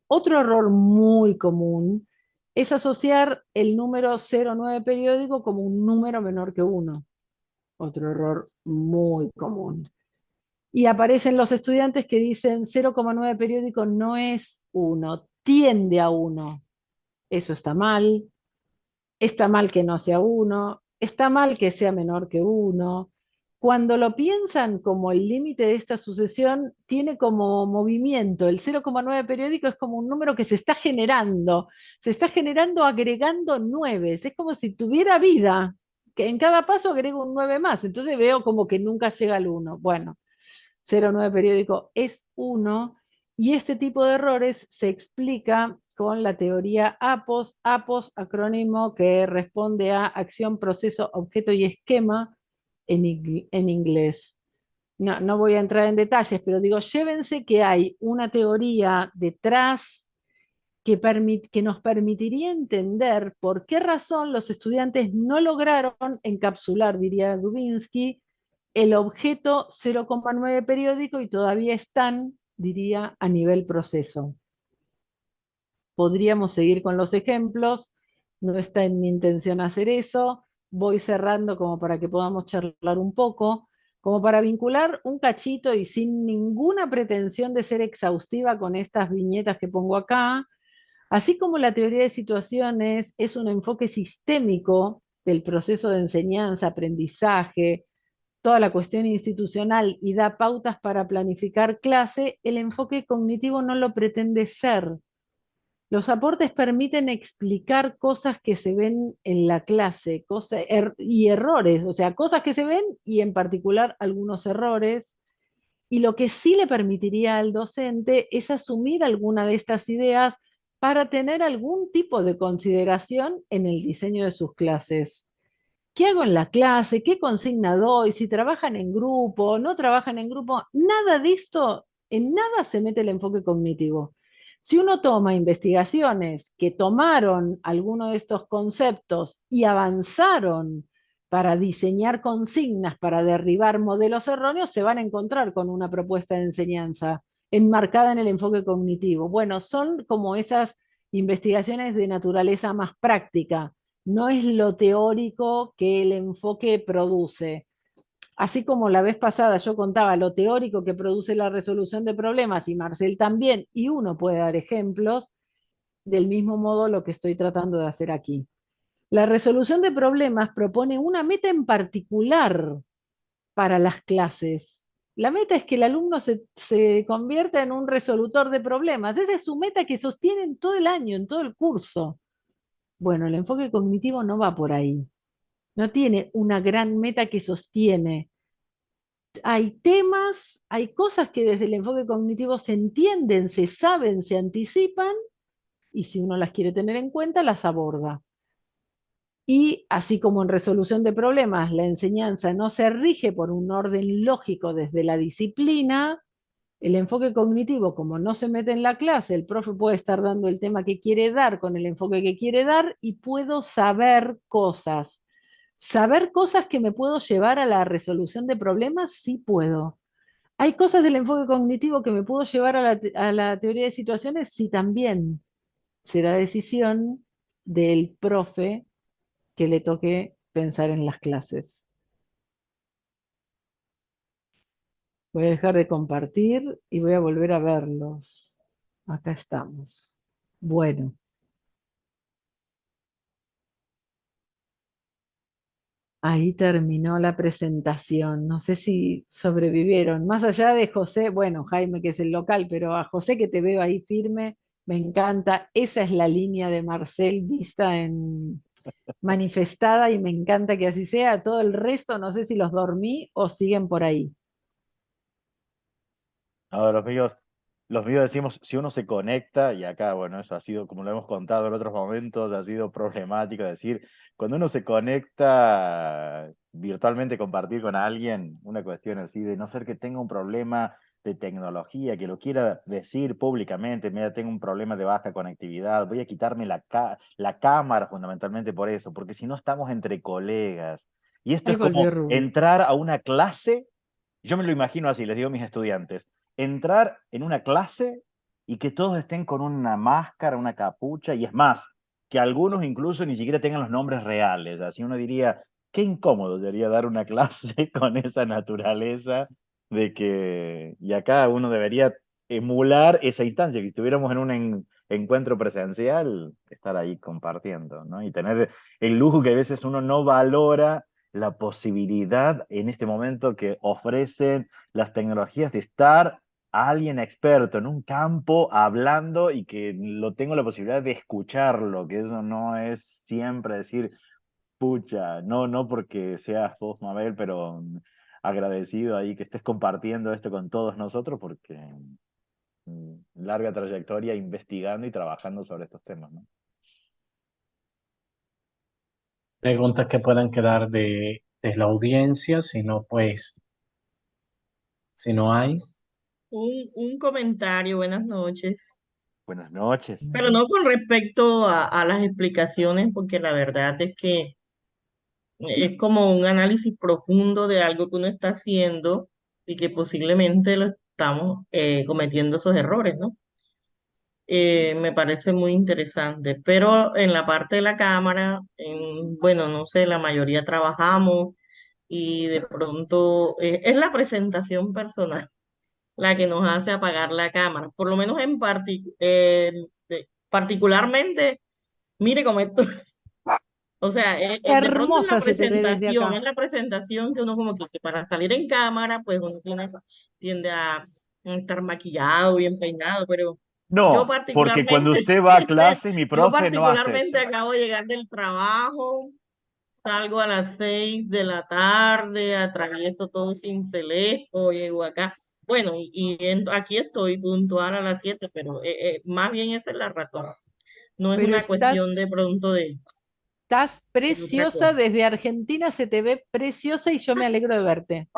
[SPEAKER 1] Otro error muy común es asociar el número 0,9 periódico como un número menor que 1. Otro error muy común. Y aparecen los estudiantes que dicen 0,9 periódico no es 1, tiende a 1. Eso está mal que no sea 1, está mal que sea menor que 1. Cuando lo piensan como el límite de esta sucesión, tiene como movimiento. El 0,9 periódico es como un número que se está generando agregando 9. Es como si tuviera vida, que en cada paso agrego un 9 más. Entonces veo como que nunca llega al 1. Bueno, 0,9 periódico es 1 y este tipo de errores se explica con la teoría APOS, APOS acrónimo que responde a acción, proceso, objeto y esquema en inglés. No, no voy a entrar en detalles, pero digo, llévense que hay una teoría detrás que nos permitiría entender por qué razón los estudiantes no lograron encapsular, diría Dubinsky, el objeto 0,9 periódico y todavía están, diría, a nivel proceso. Podríamos seguir con los ejemplos, no está en mi intención hacer eso, voy cerrando como para que podamos charlar un poco. como para vincular un cachito y sin ninguna pretensión de ser exhaustiva con estas viñetas que pongo acá, así como la teoría de situaciones es un enfoque sistémico del proceso de enseñanza, aprendizaje, toda la cuestión institucional y da pautas para planificar clase, el enfoque cognitivo no lo pretende ser. Los aportes permiten explicar cosas que se ven en la clase y errores, o sea, cosas que se ven y en particular algunos errores. Y lo que sí le permitiría al docente es asumir alguna de estas ideas para tener algún tipo de consideración en el diseño de sus clases. ¿Qué hago en la clase? ¿Qué consigna doy? Si trabajan en grupo, no trabajan en grupo, nada de esto, en nada se mete el enfoque cognitivo. Si uno toma investigaciones que tomaron alguno de estos conceptos y avanzaron para diseñar consignas, para derribar modelos erróneos, se van a encontrar con una propuesta de enseñanza enmarcada en el enfoque cognitivo. Bueno, son como esas investigaciones de naturaleza más práctica, no es lo teórico que el enfoque produce. Así como la vez pasada yo contaba lo teórico que produce la resolución de problemas y Marcel también, y uno puede dar ejemplos, del mismo modo lo que estoy tratando de hacer aquí. La resolución de problemas propone una meta en particular para las clases. La meta es que el alumno se convierta en un resolutor de problemas. Esa es su meta que sostiene en todo el año, en todo el curso. Bueno, el enfoque cognitivo no va por ahí. No tiene una gran meta que sostiene. Hay temas, hay cosas que desde el enfoque cognitivo se entienden, se saben, se anticipan y si uno las quiere tener en cuenta, las aborda. Y así como en resolución de problemas la enseñanza no se rige por un orden lógico desde la disciplina, el enfoque cognitivo, como no se mete en la clase, el profe puede estar dando el tema que quiere dar con el enfoque que quiere dar y puedo saber cosas que me puedo llevar a la resolución de problemas, sí puedo. ¿Hay cosas del enfoque cognitivo que me puedo llevar a la teoría de situaciones? Sí, también. Será decisión del profe que le toque pensar en las clases. Voy a dejar de compartir y voy a volver a verlos. Acá estamos. Bueno, ahí terminó la presentación. No sé si sobrevivieron. Más allá de José, bueno, Jaime que es el local, pero a José que te veo ahí firme, me encanta. Esa es la línea de Marcel vista en manifestada y me encanta que así sea. Todo el resto, no sé si los dormí o siguen por ahí.
[SPEAKER 2] No, los míos decimos, si uno se conecta, y acá, bueno, eso ha sido, como lo hemos contado en otros momentos, ha sido problemático decir, cuando uno se conecta virtualmente, compartir con alguien, una cuestión así de no ser que tenga un problema de tecnología, que lo quiera decir públicamente, mira, tengo un problema de baja conectividad, voy a quitarme la cámara fundamentalmente por eso, porque si no estamos entre colegas. Y esto
[SPEAKER 1] Ahí
[SPEAKER 2] es como
[SPEAKER 1] volvió Rubí.
[SPEAKER 2] entrar a una clase, yo me lo imagino así, les digo a mis estudiantes entrar en una clase y que todos estén con una máscara, una capucha, y es más, que algunos incluso ni siquiera tengan los nombres reales. Así uno diría, qué incómodo sería dar una clase con esa naturaleza de que, y acá uno debería emular esa instancia, que si estuviéramos en un encuentro presencial, estar ahí compartiendo, ¿no? Y tener el lujo que a veces uno no valora la posibilidad en este momento que ofrecen las tecnologías de estar alguien experto en un campo hablando y que lo tengo la posibilidad de escucharlo, que eso no es siempre decir, pucha, no, no porque seas vos, Mabel, pero agradecido ahí que estés compartiendo esto con todos nosotros porque larga trayectoria investigando y trabajando sobre estos temas, ¿no?
[SPEAKER 3] Preguntas que puedan quedar de la audiencia, si no, pues, si no hay.
[SPEAKER 4] Un comentario, buenas noches,
[SPEAKER 2] Buenas noches.
[SPEAKER 4] pero no con respecto a las explicaciones, porque la verdad es que es como un análisis profundo de algo que uno está haciendo y que posiblemente lo estamos cometiendo esos errores, ¿no? Me parece muy interesante, pero en la parte de la cámara, bueno, no sé, la mayoría trabajamos y de pronto es la presentación personal la que nos hace apagar la cámara. Por lo menos particularmente, mire cómo esto, o sea, de pronto
[SPEAKER 1] Hermosa se te ve desde
[SPEAKER 4] es
[SPEAKER 1] acá.
[SPEAKER 4] la presentación que uno como que para salir en cámara, pues uno tiende a estar maquillado, bien peinado, pero yo
[SPEAKER 2] No, porque cuando
[SPEAKER 4] particularmente,
[SPEAKER 2] usted va a clase, mi
[SPEAKER 4] yo
[SPEAKER 2] profe no hace
[SPEAKER 4] particularmente
[SPEAKER 2] eso.
[SPEAKER 4] acabo de llegar del trabajo, salgo a las 6 de la tarde, atravieso todo Sincelejo, llego acá. Bueno, aquí estoy puntual a las 7, pero más bien esa es la razón. No es
[SPEAKER 1] Pero
[SPEAKER 4] una cuestión de pronto
[SPEAKER 1] estás
[SPEAKER 4] de otra
[SPEAKER 1] preciosa,
[SPEAKER 4] cosa.
[SPEAKER 1] desde Argentina se te ve preciosa y yo me alegro de verte.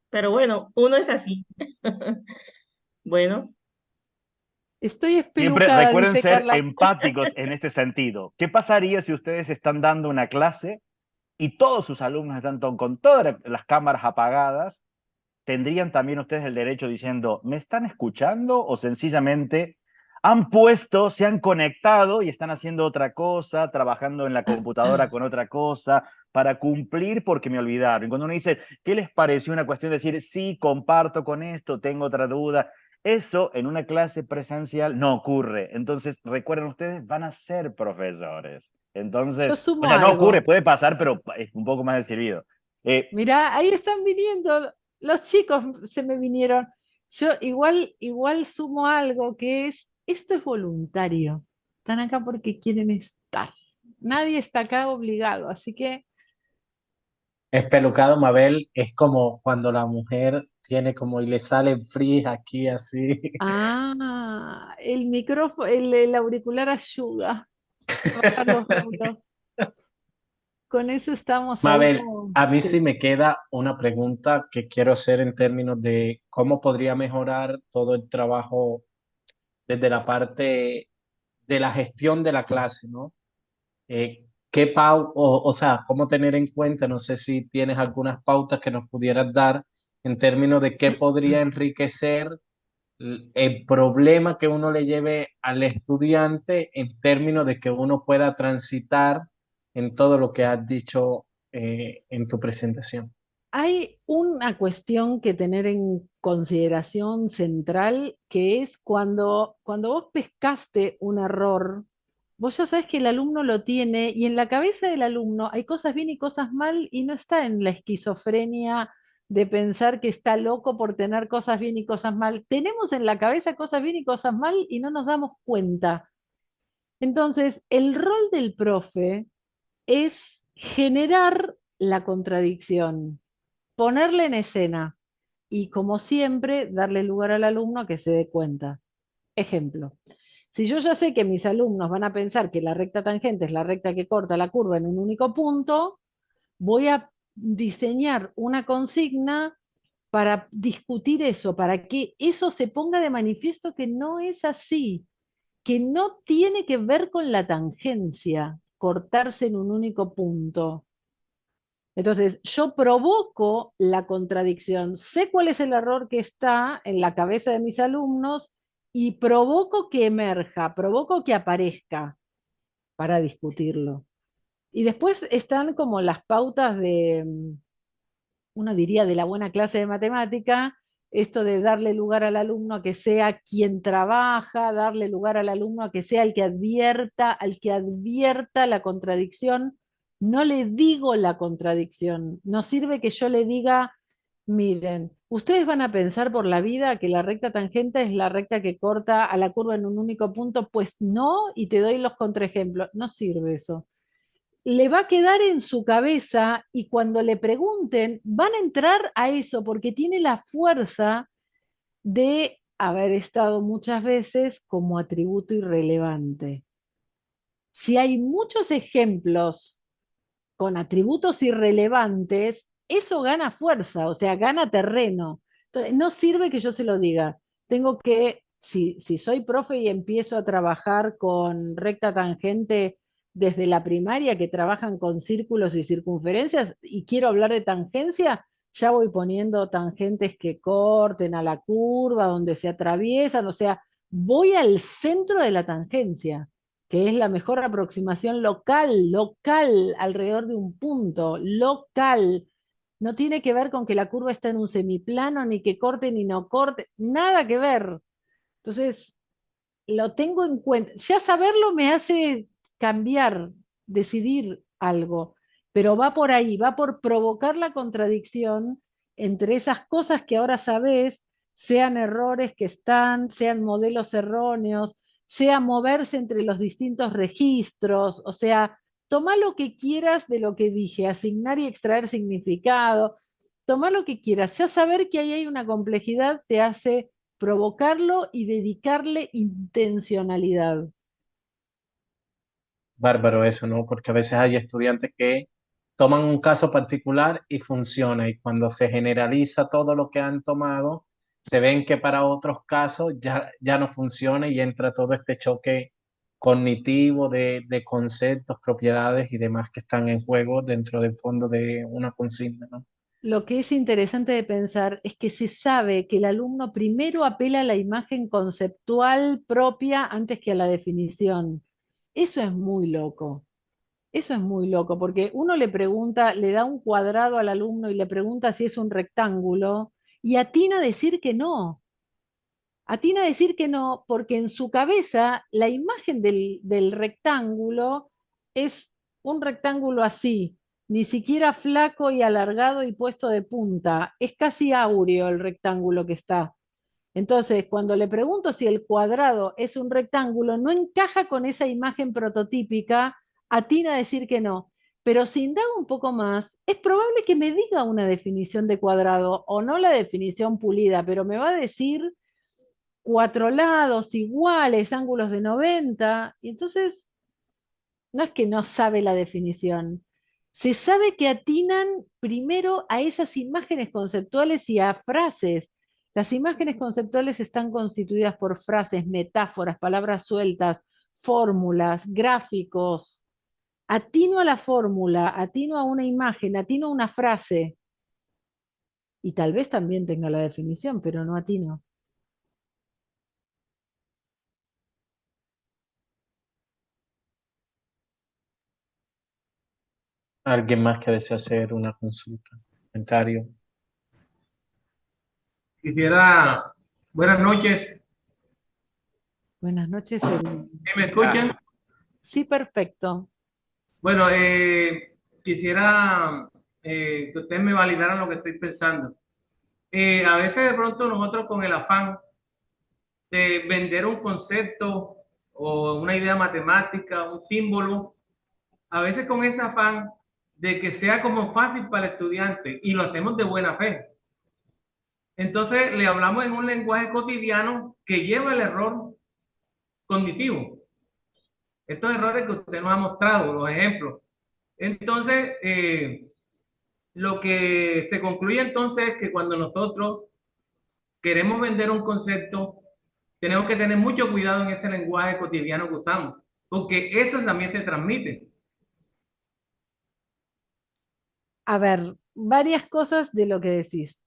[SPEAKER 4] Pero bueno, uno es así. Bueno,
[SPEAKER 1] Estoy
[SPEAKER 2] Siempre
[SPEAKER 1] espelucada,
[SPEAKER 2] recuerden
[SPEAKER 1] dice
[SPEAKER 2] ser
[SPEAKER 1] Carla.
[SPEAKER 2] empáticos en este sentido. ¿Qué pasaría si ustedes están dando una clase y todos sus alumnos están con todas las cámaras apagadas? ¿Tendrían también ustedes el derecho diciendo, ¿me están escuchando? O sencillamente han puesto, se han conectado y están haciendo otra cosa, trabajando en la computadora con otra cosa, para cumplir porque me olvidaron. Y cuando uno dice, ¿qué les pareció? Una cuestión de decir, sí, comparto con esto, tengo otra duda. Eso en una clase presencial no ocurre. Entonces, recuerden ustedes, van a ser profesores.
[SPEAKER 1] Yo
[SPEAKER 2] Entonces, o
[SPEAKER 1] sumo
[SPEAKER 2] sea, no ocurre,
[SPEAKER 1] algo.
[SPEAKER 2] puede pasar, pero es un poco más de servido.
[SPEAKER 1] Mirá, ahí están viniendo, los chicos se me vinieron. Yo igual sumo algo que es, esto es voluntario. Están acá porque quieren estar. Nadie está acá obligado, así que,
[SPEAKER 3] Espelucado, Mabel, es como cuando la mujer tiene como y le salen frizz aquí así.
[SPEAKER 1] el micrófono, el auricular ayuda a bajar los rulos. Con eso estamos ahí
[SPEAKER 3] Mabel,
[SPEAKER 1] como,
[SPEAKER 3] a mí sí
[SPEAKER 1] sí.
[SPEAKER 3] me queda una pregunta que quiero hacer en términos de cómo podría mejorar todo el trabajo desde la parte de la gestión de la clase, ¿no? O sea, cómo tener en cuenta, no sé si tienes algunas pautas que nos pudieras dar en términos de qué podría enriquecer el problema que uno le lleve al estudiante en términos de que uno pueda transitar en todo lo que has dicho en tu presentación.
[SPEAKER 1] Hay una cuestión que tener en consideración central, que es cuando vos pescaste un error, vos ya sabes que el alumno lo tiene y en la cabeza del alumno hay cosas bien y cosas mal y no está en la esquizofrenia de pensar que está loco por tener cosas bien y cosas mal. Tenemos en la cabeza cosas bien y cosas mal y no nos damos cuenta. Entonces, el rol del profe es generar la contradicción, ponerle en escena y, como siempre, darle lugar al alumno a que se dé cuenta. Ejemplo, si yo ya sé que mis alumnos van a pensar que la recta tangente es la recta que corta la curva en un único punto, voy a diseñar una consigna para discutir eso, para que eso se ponga de manifiesto que no es así, que no tiene que ver con la tangencia, cortarse en un único punto. Entonces, yo provoco la contradicción, sé cuál es el error que está en la cabeza de mis alumnos y provoco que emerja, provoco que aparezca para discutirlo. Y después están como las pautas de, uno diría, de la buena clase de matemática, esto de darle lugar al alumno a que sea quien trabaja, darle lugar al alumno a que sea el que advierta, al que advierta la contradicción. No le digo la contradicción, no sirve que yo le diga, miren, ustedes van a pensar por la vida que la recta tangente es la recta que corta a la curva en un único punto, pues no, y te doy los contraejemplos. No sirve eso, le va a quedar en su cabeza y cuando le pregunten van a entrar a eso porque tiene la fuerza de haber estado muchas veces como atributo irrelevante. Si hay muchos ejemplos con atributos irrelevantes, eso gana fuerza, o sea, gana terreno. Entonces, no sirve que yo se lo diga. Tengo que, si soy profe y empiezo a trabajar con recta tangente desde la primaria, que trabajan con círculos y circunferencias, y quiero hablar de tangencia, ya voy poniendo tangentes que corten a la curva, donde se atraviesan, o sea, voy al centro de la tangencia. que es la mejor aproximación local, local, alrededor de un punto, local. No tiene que ver con que la curva está en un semiplano, ni que corte ni no corte, nada que ver. Entonces, lo tengo en cuenta. Ya saberlo me hace cambiar, decidir algo, pero va por ahí, va por provocar la contradicción entre esas cosas que ahora sabes, sean errores que están, sean modelos erróneos, sea moverse entre los distintos registros, o sea, toma lo que quieras de lo que dije, asignar y extraer significado, toma lo que quieras, ya saber que ahí hay una complejidad te hace provocarlo y dedicarle intencionalidad.
[SPEAKER 3] Bárbaro eso, ¿no? Porque a veces hay estudiantes que toman un caso particular y funciona, y cuando se generaliza todo lo que han tomado, se ven que para otros casos ya no funciona y entra todo este choque cognitivo de conceptos, propiedades y demás que están en juego dentro del fondo de una consigna, ¿no?
[SPEAKER 1] Lo que es interesante de pensar es que se sabe que el alumno primero apela a la imagen conceptual propia antes que a la definición. Eso es muy loco. Eso es muy loco, porque uno le pregunta, le da un cuadrado al alumno y le pregunta si es un rectángulo y atina a decir que no. Atina a decir que no, porque en su cabeza la imagen del rectángulo es un rectángulo así, ni siquiera flaco y alargado y puesto de punta, es casi áureo el rectángulo que está. Entonces, cuando le pregunto si el cuadrado es un rectángulo, no encaja con esa imagen prototípica, atina a decir que no. Pero si indago un poco más, es probable que me diga una definición de cuadrado, o no la definición pulida, pero me va a decir cuatro lados iguales, ángulos de 90, y entonces no es que no sabe la definición, se sabe que atinan primero a esas imágenes conceptuales y a frases. Las imágenes conceptuales están constituidas por frases, metáforas, palabras sueltas, fórmulas, gráficos. Atino a la fórmula, atino a una imagen, atino a una frase, y tal vez también tenga la definición, pero no atino.
[SPEAKER 3] Alguien más que desea hacer una consulta, comentario.
[SPEAKER 5] Quisiera, buenas noches,
[SPEAKER 1] Buenas noches, Eli.
[SPEAKER 5] ¿sí me escuchan?
[SPEAKER 1] Sí, perfecto.
[SPEAKER 5] Bueno, quisiera que ustedes me validaran lo que estoy pensando. A veces de pronto nosotros con el afán de vender un concepto o una idea matemática, un símbolo, a veces con ese afán de que sea como fácil para el estudiante y lo hacemos de buena fe. Entonces le hablamos en un lenguaje cotidiano que lleva el error cognitivo. Estos errores que usted nos ha mostrado, los ejemplos. Entonces, lo que se concluye entonces es que cuando nosotros queremos vender un concepto, tenemos que tener mucho cuidado en ese lenguaje cotidiano que usamos, porque eso también se transmite.
[SPEAKER 1] A ver, varias cosas de lo que decís.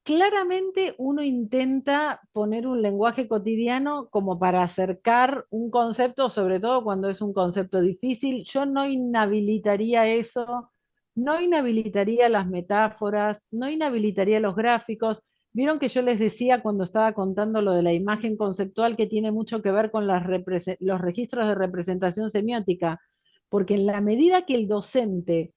[SPEAKER 1] Claramente uno intenta poner un lenguaje cotidiano como para acercar un concepto, sobre todo cuando es un concepto difícil. Yo no inhabilitaría eso, no inhabilitaría las metáforas, no inhabilitaría los gráficos. Vieron que yo les decía cuando estaba contando lo de la imagen conceptual que tiene mucho que ver con los registros de representación semiótica, porque en la medida que el docente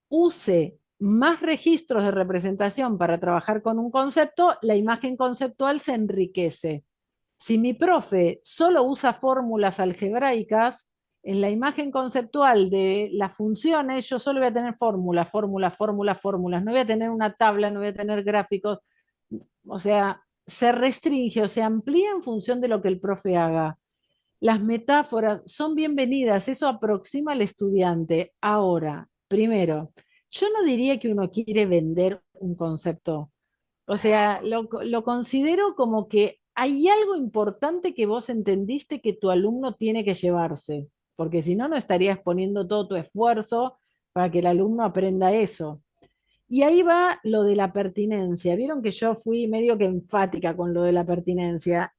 [SPEAKER 1] use más registros de representación para trabajar con un concepto, la imagen conceptual se enriquece. Si mi profe solo usa fórmulas algebraicas, en la imagen conceptual de las funciones yo solo voy a tener fórmulas, fórmulas, fórmulas, fórmulas. No voy a tener una tabla, no voy a tener gráficos. O sea, se restringe o se amplía en función de lo que el profe haga. Las metáforas son bienvenidas, eso aproxima al estudiante. Ahora, primero, yo no diría que uno quiere vender un concepto. O sea, lo considero como que hay algo importante que vos entendiste que tu alumno tiene que llevarse, porque si no, no estarías poniendo todo tu esfuerzo para que el alumno aprenda eso. Y ahí va lo de la pertinencia. Vieron que yo fui medio que enfática con lo de la pertinencia.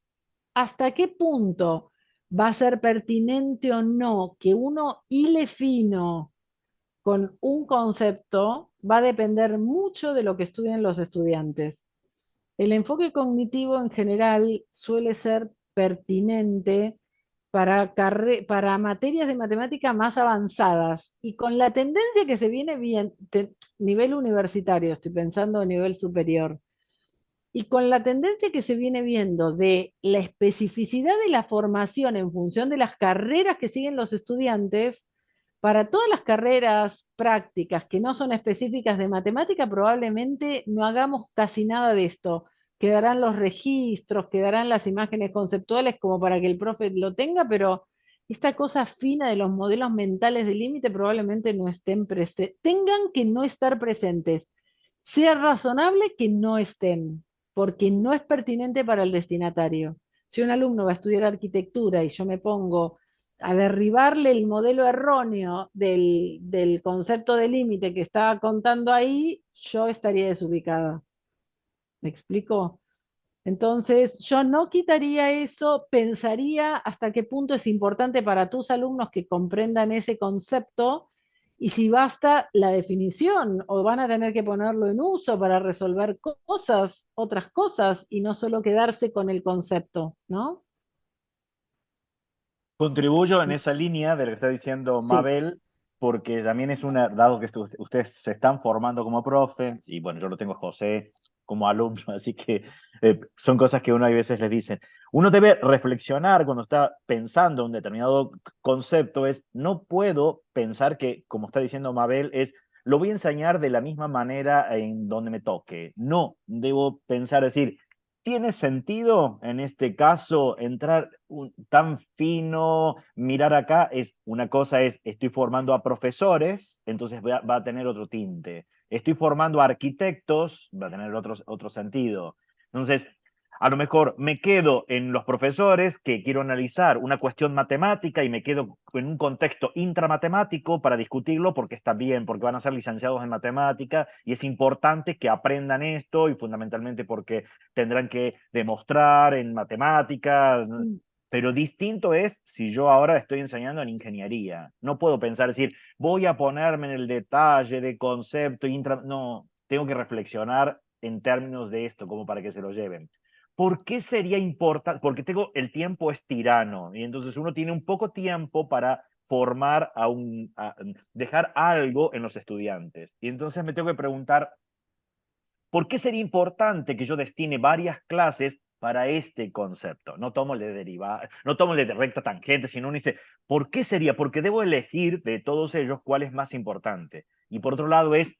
[SPEAKER 1] ¿Hasta qué punto va a ser pertinente o no que uno hile fino con un concepto va a depender mucho de lo que estudien los estudiantes. El enfoque cognitivo en general suele ser pertinente para materias de matemática más avanzadas y con la tendencia que se viene bien, nivel universitario, estoy pensando a nivel superior, y con la tendencia que se viene viendo de la especificidad de la formación en función de las carreras que siguen los estudiantes, para todas las carreras prácticas que no son específicas de matemática, probablemente no hagamos casi nada de esto. Quedarán los registros, quedarán las imágenes conceptuales como para que el profe lo tenga, pero esta cosa fina de los modelos mentales de límite probablemente no estén presentes, tengan que no estar presentes. Sea razonable que no estén, porque no es pertinente para el destinatario. Si un alumno va a estudiar arquitectura y yo me pongo a derribarle el modelo erróneo del concepto de límite que estaba contando ahí, yo estaría desubicada. ¿Me explico? Entonces, yo no quitaría eso, pensaría hasta qué punto es importante para tus alumnos que comprendan ese concepto y si basta la definición o van a tener que ponerlo en uso para resolver cosas, otras cosas y no solo quedarse con el concepto, ¿no?
[SPEAKER 2] Contribuyo en esa línea de lo que está diciendo
[SPEAKER 1] Sí.
[SPEAKER 2] Mabel, porque también es una, dado que ustedes se están formando como profe, y bueno, yo lo tengo a José como alumno, así que son cosas que uno a veces les dicen. Uno debe reflexionar cuando está pensando un determinado concepto, es no puedo pensar que, como está diciendo Mabel, es lo voy a enseñar de la misma manera en donde me toque. No, debo pensar, decir, ¿tiene sentido en este caso entrar tan fino, mirar acá? Es, una cosa es, estoy formando a profesores, entonces va a tener otro tinte. Estoy formando a arquitectos, va a tener otro sentido. Entonces, a lo mejor me quedo en los profesores que quiero analizar una cuestión matemática y me quedo en un contexto intramatemático para discutirlo porque está bien, porque van a ser licenciados en matemática y es importante que aprendan esto y fundamentalmente porque tendrán que demostrar en matemática, pero distinto es si yo ahora estoy enseñando en ingeniería. No puedo pensar, decir, voy a ponerme en el detalle de concepto, no, tengo que reflexionar en términos de esto, como para que se lo lleven. ¿Por qué sería importante? Porque el tiempo es tirano y entonces uno tiene un poco tiempo para formar dejar algo en los estudiantes. Y entonces me tengo que preguntar, ¿por qué sería importante que yo destine varias clases para este concepto? No tomo el de derivada, no tomo el de recta tangente, sino uno dice, ¿por qué sería? Porque debo elegir de todos ellos cuál es más importante. Y por otro lado es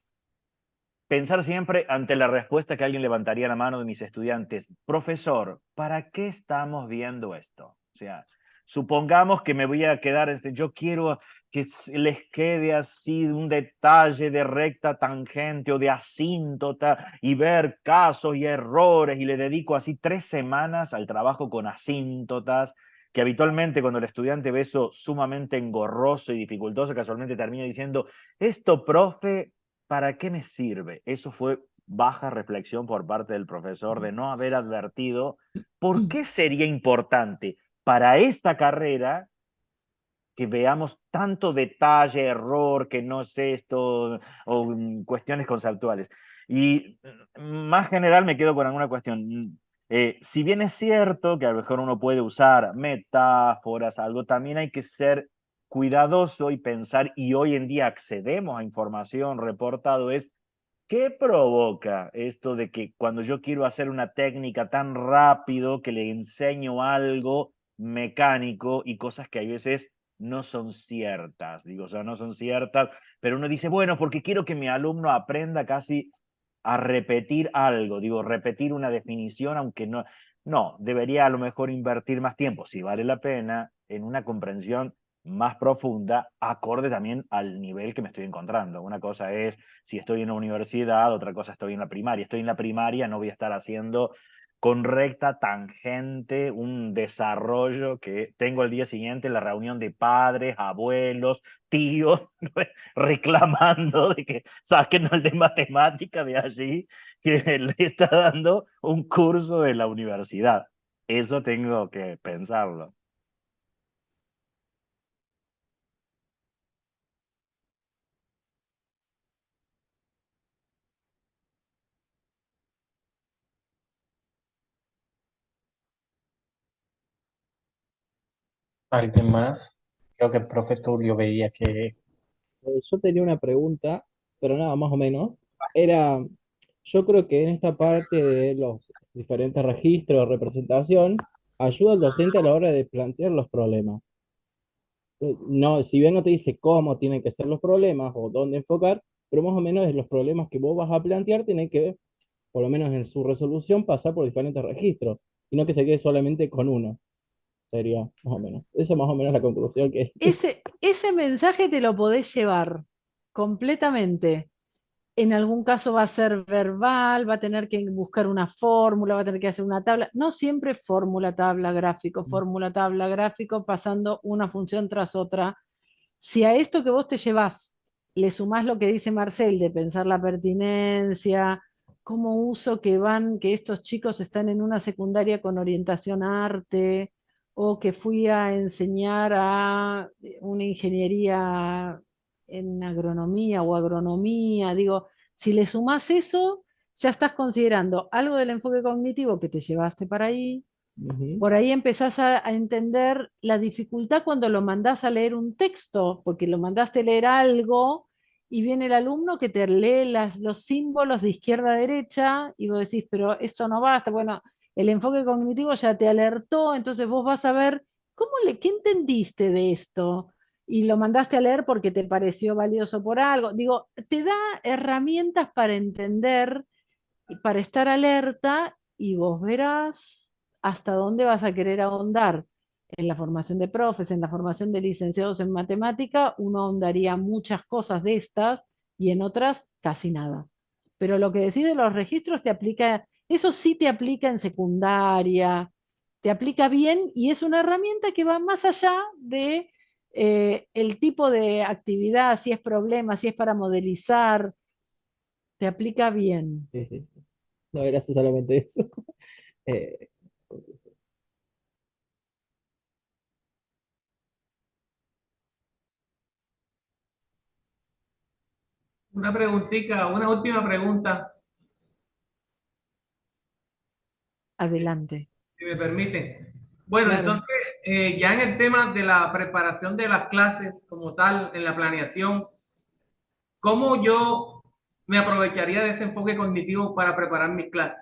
[SPEAKER 2] pensar siempre ante la respuesta que alguien levantaría la mano de mis estudiantes, profesor, ¿para qué estamos viendo esto? O sea, supongamos que me voy a quedar, yo quiero que les quede así un detalle de recta tangente o de asíntota y ver casos y errores y le dedico así 3 semanas al trabajo con asíntotas, que habitualmente cuando el estudiante ve eso sumamente engorroso y dificultoso, casualmente termina diciendo, esto, profe, ¿para qué me sirve? Eso fue baja reflexión por parte del profesor de no haber advertido por qué sería importante para esta carrera que veamos tanto detalle, error, que no es esto, o cuestiones conceptuales. Y más general me quedo con alguna cuestión. Si bien es cierto que a lo mejor uno puede usar metáforas, algo, también hay que ser cuidadoso y pensar, y hoy en día accedemos a información reportado, es ¿qué provoca esto de que cuando yo quiero hacer una técnica tan rápido que le enseño algo mecánico y cosas que a veces no son ciertas? Digo, o sea, no son ciertas, pero uno dice, bueno, porque quiero que mi alumno aprenda casi a repetir algo, digo, repetir una definición, aunque no, no, debería a lo mejor invertir más tiempo, si vale la pena, en una comprensión más profunda, acorde también al nivel que me estoy encontrando. Una cosa es si estoy en la universidad, otra cosa estoy en la primaria. Estoy en la primaria, no voy a estar haciendo con recta tangente un desarrollo que tengo el día siguiente en la reunión de padres, abuelos, tíos, reclamando de que saquen al de matemática de allí, que le está dando un curso de la universidad. Eso tengo que pensarlo.
[SPEAKER 3] ¿Alguien más? Creo que el profe Tulio veía que...
[SPEAKER 6] Yo tenía una pregunta, pero nada, más o menos. Era, yo creo que en esta parte de los diferentes registros de representación, ayuda al docente a la hora de plantear los problemas. No, si bien no te dice cómo tienen que ser los problemas o dónde enfocar, pero más o menos los problemas que vos vas a plantear tienen que, por lo menos en su resolución, pasar por diferentes registros, y no que se quede solamente con uno. Sería más o menos. Eso más o menos la conclusión que...
[SPEAKER 1] Ese mensaje te lo podés llevar completamente. En algún caso va a ser verbal, va a tener que buscar una fórmula, va a tener que hacer una tabla. No siempre fórmula, tabla, gráfico, pasando una función tras otra. Si a esto que vos te llevás le sumás lo que dice Marcel de pensar la pertinencia, cómo uso que estos chicos están en una secundaria con orientación a arte, o que fui a enseñar a una ingeniería en agronomía o agronomía, digo, si le sumás eso, ya estás considerando algo del enfoque cognitivo que te llevaste para ahí.
[SPEAKER 6] Ujú.
[SPEAKER 1] Por ahí empezás a entender la dificultad cuando lo mandás a leer un texto, porque lo mandaste a leer algo y viene el alumno que te lee los símbolos de izquierda a derecha y vos decís, pero esto no basta. Bueno, el enfoque cognitivo ya te alertó, entonces vos vas a ver qué entendiste de esto y lo mandaste a leer porque te pareció valioso por algo. Digo, te da herramientas para entender y para estar alerta y vos verás hasta dónde vas a querer ahondar. En la formación de profes, en la formación de licenciados en matemática, uno ahondaría muchas cosas de estas y en otras casi nada. Pero lo que decide los registros te aplica, eso sí te aplica en secundaria, te aplica bien y es una herramienta que va más allá de el tipo de actividad, si es problema, si es para modelizar, te aplica bien.
[SPEAKER 6] Sí, sí, sí. No era solamente eso. Eh,
[SPEAKER 5] Una preguntita, una última pregunta,
[SPEAKER 1] Adelante.
[SPEAKER 5] si me permiten. Bueno,
[SPEAKER 1] Claro.
[SPEAKER 5] entonces, ya en el tema de la preparación de las clases como tal, en la planeación, ¿cómo yo me aprovecharía de ese enfoque cognitivo para preparar mis clases?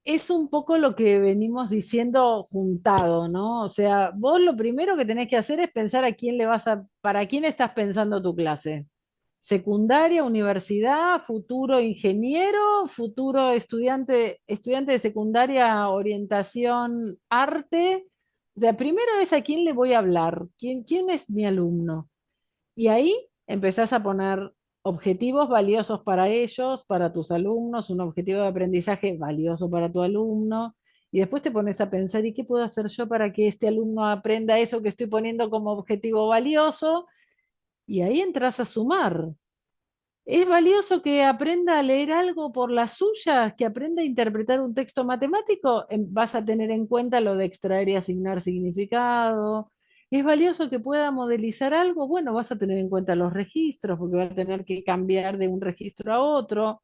[SPEAKER 1] Es un poco lo que venimos diciendo juntado, ¿no? O sea, vos lo primero que tenés que hacer es pensar a quién para quién estás pensando tu clase. Secundaria, universidad, futuro ingeniero, futuro estudiante de secundaria, orientación, arte. O sea, primero es a quién le voy a hablar, quién es mi alumno. Y ahí empezás a poner objetivos valiosos para ellos, para tus alumnos, un objetivo de aprendizaje valioso para tu alumno, y después te pones a pensar, ¿y qué puedo hacer yo para que este alumno aprenda eso que estoy poniendo como objetivo valioso? Y ahí entras a sumar. ¿Es valioso que aprenda a leer algo por las suyas, que aprenda a interpretar un texto matemático? Vas a tener en cuenta lo de extraer y asignar significado. ¿Es valioso que pueda modelizar algo? Bueno, vas a tener en cuenta los registros, porque va a tener que cambiar de un registro a otro.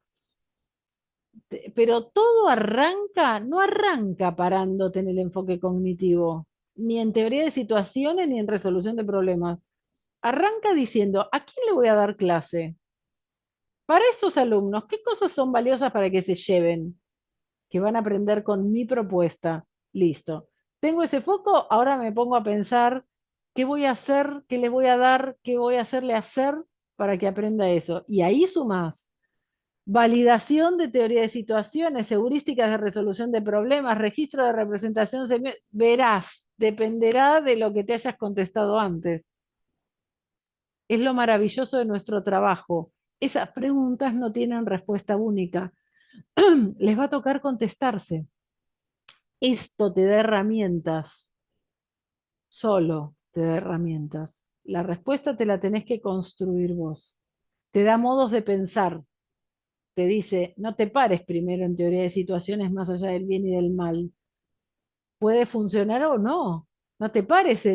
[SPEAKER 1] Pero todo arranca, no arranca parándote en el enfoque cognitivo, ni en teoría de situaciones, ni en resolución de problemas. Arranca diciendo, ¿a quién le voy a dar clase? Para estos alumnos, ¿qué cosas son valiosas para que se lleven? Que van a aprender con mi propuesta. Listo. Tengo ese foco, ahora me pongo a pensar qué voy a hacer, qué le voy a dar, qué voy a hacerle hacer para que aprenda eso. Y ahí sumás validación de teoría de situaciones, heurísticas de resolución de problemas, registro de representación, verás, dependerá de lo que te hayas contestado antes. Es lo maravilloso de nuestro trabajo. Esas preguntas no tienen respuesta única. Les va a tocar contestarse. Esto te da herramientas, solo te da herramientas. La respuesta te la tenés que construir vos. Te da modos de pensar. Te dice, no te pares primero en teoría de situaciones más allá del bien y del mal. Puede funcionar o no. No te pares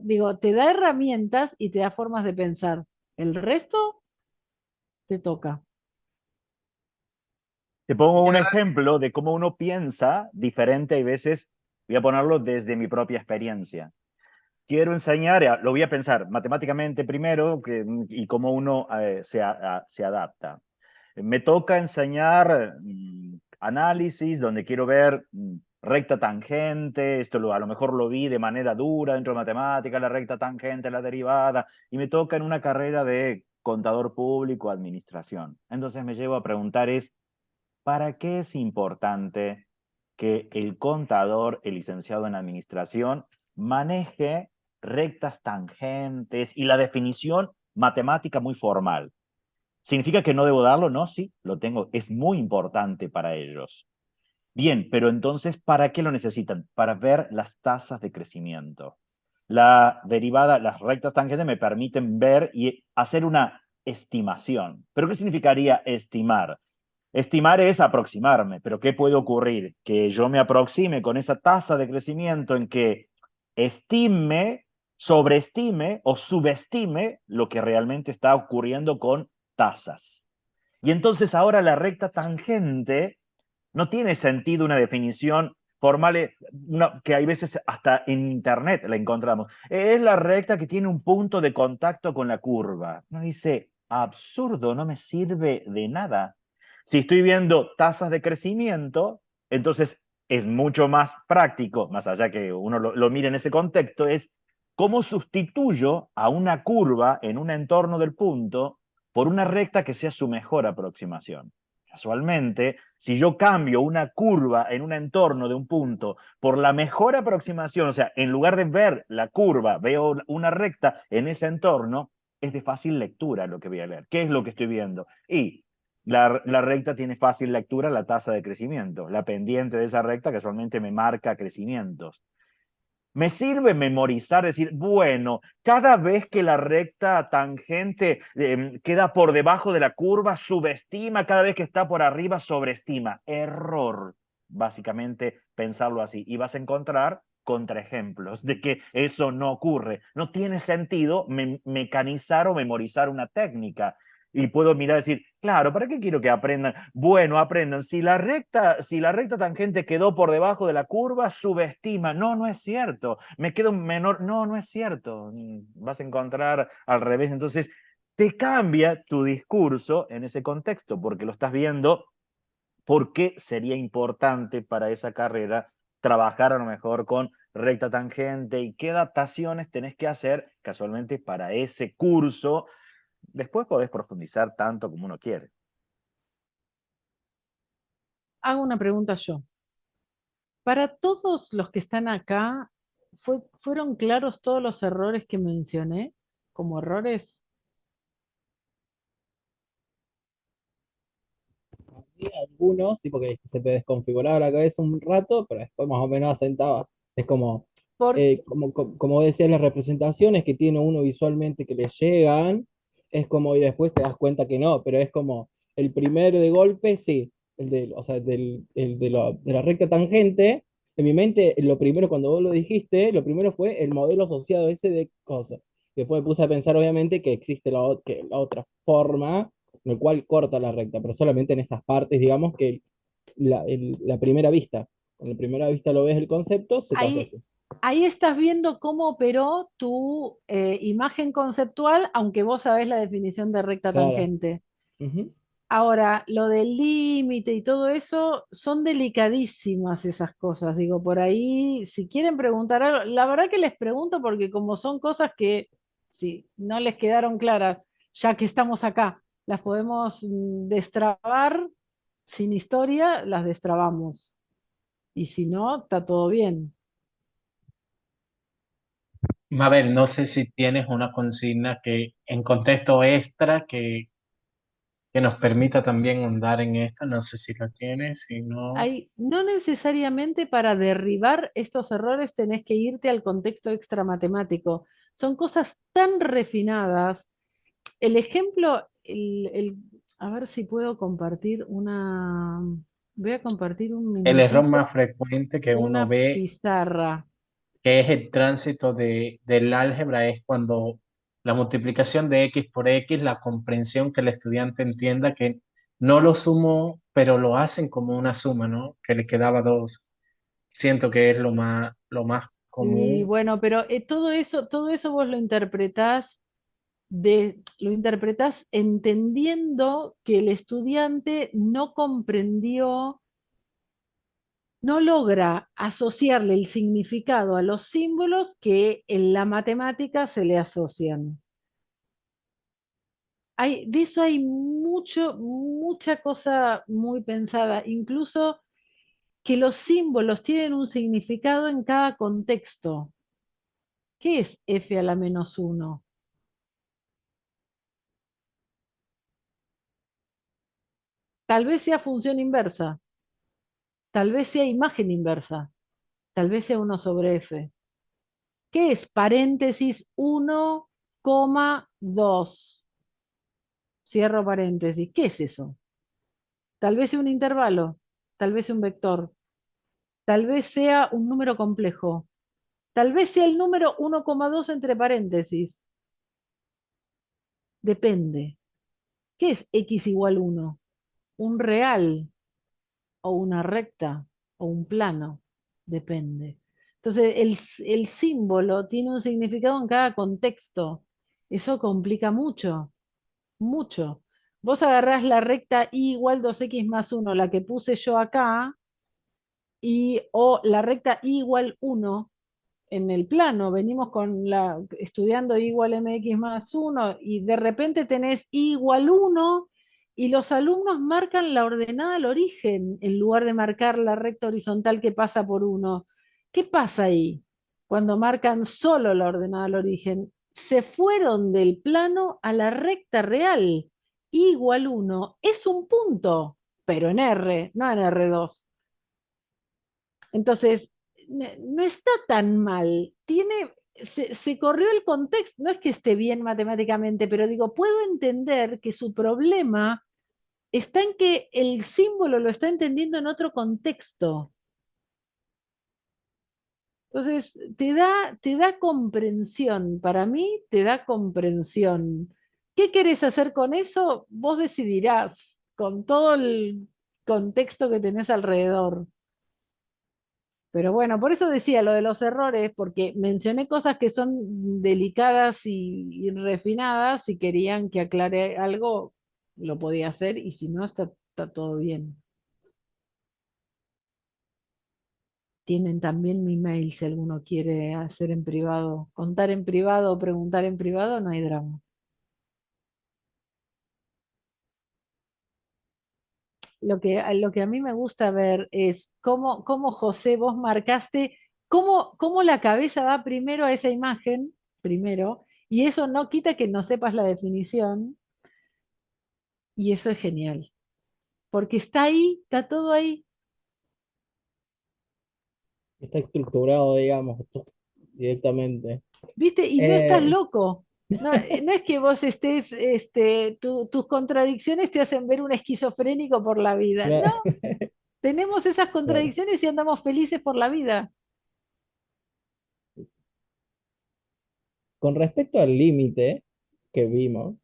[SPEAKER 1] digo, te da herramientas y te da formas de pensar. El resto te toca.
[SPEAKER 2] Te pongo un
[SPEAKER 5] Ya,
[SPEAKER 2] ejemplo de cómo uno piensa diferente, hay veces voy a ponerlo desde mi propia experiencia. Quiero enseñar, lo voy a pensar matemáticamente primero y cómo uno se adapta. Me toca enseñar análisis donde quiero ver recta tangente, a lo mejor lo vi de manera dura dentro de matemática, la recta tangente, la derivada, y me toca en una carrera de contador público, administración. Entonces me llevo a preguntar ¿para qué es importante que el contador, el licenciado en administración, maneje rectas tangentes y la definición matemática muy formal? ¿Significa que no debo darlo? No, sí, lo tengo. Es muy importante para ellos. Bien, pero entonces, ¿para qué lo necesitan? Para ver las tasas de crecimiento. La derivada, las rectas tangentes me permiten ver y hacer una estimación. ¿Pero qué significaría estimar? Estimar es aproximarme, pero ¿qué puede ocurrir? Que yo me aproxime con esa tasa de crecimiento en que estime, sobreestime o subestime lo que realmente está ocurriendo con tasas. Y entonces ahora la recta tangente no tiene sentido una definición formal que hay veces hasta en internet la encontramos. Es la recta que tiene un punto de contacto con la curva. Uno dice, absurdo, no me sirve de nada. Si estoy viendo tasas de crecimiento, entonces es mucho más práctico, más allá que uno lo mire en ese contexto, es cómo sustituyo a una curva en un entorno del punto por una recta que sea su mejor aproximación. Casualmente, si yo cambio una curva en un entorno de un punto por la mejor aproximación, o sea, en lugar de ver la curva, veo una recta en ese entorno, es de fácil lectura lo que voy a leer. ¿Qué es lo que estoy viendo? Y la recta tiene fácil lectura la tasa de crecimiento. La pendiente de esa recta casualmente me marca crecimientos. Me sirve memorizar, decir, bueno, cada vez que la recta tangente queda por debajo de la curva, subestima, cada vez que está por arriba, sobreestima. Error, básicamente pensarlo así. Y vas a encontrar contraejemplos de que eso no ocurre. No tiene sentido mecanizar o memorizar una técnica. Y puedo mirar y decir, claro, ¿para qué quiero que aprendan? Bueno, aprendan. Si la recta tangente quedó por debajo de la curva, subestima. No, no es cierto. Me queda un menor. No, no es cierto. Vas a encontrar al revés. Entonces, te cambia tu discurso en ese contexto, porque lo estás viendo. ¿Por qué sería importante para esa carrera trabajar a lo mejor con recta tangente y qué adaptaciones tenés que hacer casualmente para ese curso? Después podés profundizar tanto como uno quiere.
[SPEAKER 1] Hago una pregunta yo. Para todos los que están acá, ¿fueron claros todos los errores que mencioné como errores?
[SPEAKER 6] Y algunos, tipo que se te desconfiguraba la cabeza un rato, pero después más o menos asentaba. Es como,
[SPEAKER 1] Por,
[SPEAKER 6] como decías, las representaciones que tiene uno visualmente que le llegan, es como, y después te das cuenta que no, pero es como, el primero de golpe, sí, o sea, de la recta tangente, en mi mente, lo primero, cuando vos lo dijiste, lo primero fue el modelo asociado ese de cosas. Después me puse a pensar, obviamente, que existe que la otra forma en el cual corta la recta, pero solamente en esas partes, digamos que la primera vista, cuando la primera vista lo ves el concepto, se te hace
[SPEAKER 1] ahí,
[SPEAKER 6] así.
[SPEAKER 1] ahí estás viendo cómo operó tu imagen conceptual, aunque vos sabés la definición de recta
[SPEAKER 6] Claro.
[SPEAKER 1] tangente.
[SPEAKER 6] Ujú.
[SPEAKER 1] Ahora, lo del límite y todo eso son delicadísimas esas cosas. Digo, por ahí, si quieren preguntar algo, la verdad que les pregunto porque como son cosas que, si no les quedaron claras, ya que estamos acá, las podemos destrabar sin historia, las destrabamos. Y si no, está todo bien.
[SPEAKER 3] Mabel, no sé si tienes una consigna que en contexto extra que nos permita también ahondar en esto. No sé si lo tienes, si no.
[SPEAKER 1] No necesariamente para derribar estos errores tenés que irte al contexto extramatemático. Son cosas tan refinadas. El ejemplo, a ver si puedo compartir una, voy a compartir un
[SPEAKER 3] El error
[SPEAKER 1] minutito,
[SPEAKER 3] más frecuente que uno
[SPEAKER 1] una
[SPEAKER 3] ve,
[SPEAKER 1] pizarra.
[SPEAKER 3] que es el tránsito del álgebra, es cuando la multiplicación de x por x, la comprensión que el estudiante entienda que no lo sumó, pero lo hacen como una suma, ¿no? Que le quedaba 2. Siento que es lo más
[SPEAKER 1] Y
[SPEAKER 3] común.
[SPEAKER 1] bueno, pero todo eso vos lo interpretás entendiendo que el estudiante no comprendió, no logra asociarle el significado a los símbolos que en la matemática se le asocian. De eso hay mucha cosa muy pensada, incluso que los símbolos tienen un significado en cada contexto. ¿Qué es f a la menos 1? Tal vez sea función inversa, tal vez sea imagen inversa, tal vez sea 1 sobre f. ¿Qué es paréntesis 1,2? Cierro paréntesis. ¿Qué es eso? Tal vez sea un intervalo, tal vez sea un vector, tal vez sea un número complejo, tal vez sea el número 1,2 entre paréntesis. Depende. ¿Qué es x igual 1? ¿Un real o una recta o un plano? Depende. Entonces, el símbolo tiene un significado en cada contexto. Eso complica mucho, mucho. Vos agarrás la recta y igual 2x más 1, la que puse yo acá, o la recta y igual 1 en el plano. Venimos estudiando y igual mx más 1 y de repente tenés y igual 1 y los alumnos marcan la ordenada al origen en lugar de marcar la recta horizontal que pasa por 1. ¿Qué pasa ahí? Cuando marcan solo la ordenada al origen, se fueron del plano a la recta real. Y igual 1 es un punto, pero en R, no en R2. Entonces, no está tan mal. Se corrió el contexto, no es que esté bien matemáticamente, pero digo, puedo entender que su problema está en que el símbolo lo está entendiendo en otro contexto. Entonces, te da comprensión, para mí te da comprensión. ¿Qué querés hacer con eso? Vos decidirás, con todo el contexto que tenés alrededor. Pero bueno, por eso decía lo de los errores, porque mencioné cosas que son delicadas y refinadas. Si querían que aclare algo, lo podía hacer y si no, está todo bien. Tienen también mi mail si alguno quiere hacer en privado, contar en privado o preguntar en privado, no hay drama. Lo que a mí me gusta ver es cómo José, vos marcaste, cómo la cabeza va primero a esa imagen, primero, y eso no quita que no sepas la definición, y eso es genial, porque está ahí, está todo ahí,
[SPEAKER 6] Está estructurado, digamos, directamente.
[SPEAKER 1] ¿viste? Y no estás
[SPEAKER 6] Eh,
[SPEAKER 1] loco. No, no es que vos estés, tus contradicciones te hacen ver un esquizofrénico por la vida. No,
[SPEAKER 6] claro,
[SPEAKER 1] tenemos esas
[SPEAKER 6] claro.
[SPEAKER 1] contradicciones y andamos felices por la vida.
[SPEAKER 6] Con respecto al límite que vimos,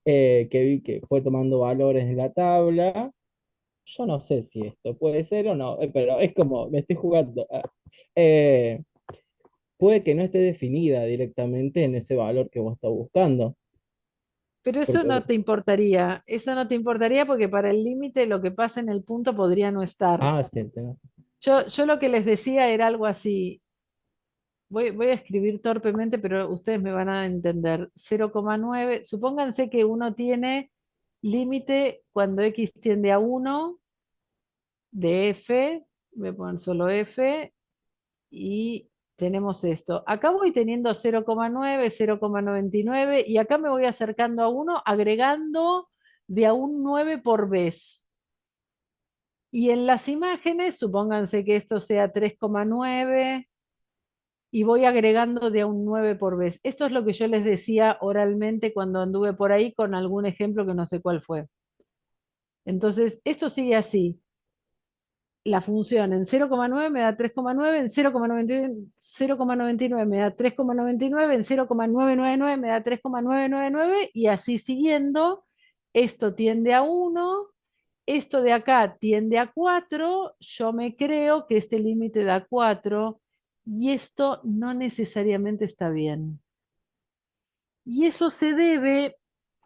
[SPEAKER 6] que vi que fue tomando valores de la tabla, yo no sé si esto puede ser o no, pero es como, me estoy jugando. Eh, puede que no esté definida directamente en ese valor que vos estás buscando.
[SPEAKER 1] Pero eso
[SPEAKER 6] Porque,
[SPEAKER 1] no te importaría, eso no te importaría porque para el límite lo que pasa en el punto podría no estar.
[SPEAKER 6] sí,
[SPEAKER 1] Yo lo que les decía era algo así, voy a escribir torpemente, pero ustedes me van a entender. 0,9, supónganse que uno tiene límite cuando x tiende a 1 de f, voy a poner solo f, y tenemos esto. Acá voy teniendo 0,9, 0,99 y acá me voy acercando a 1 agregando de a un 9 por vez. Y en las imágenes, supónganse que esto sea 3,9 y voy agregando de a un 9 por vez. Esto es lo que yo les decía oralmente cuando anduve por ahí con algún ejemplo que no sé cuál fue. Entonces, esto sigue así. La función en 0,9 me da 3,9, en 0,99 me da 3,99, en 0,999 me da 3,999 y así siguiendo. Esto tiende a 1 esto de acá tiende a 4, yo me creo que este límite da 4 y esto no necesariamente está bien. Y eso se debe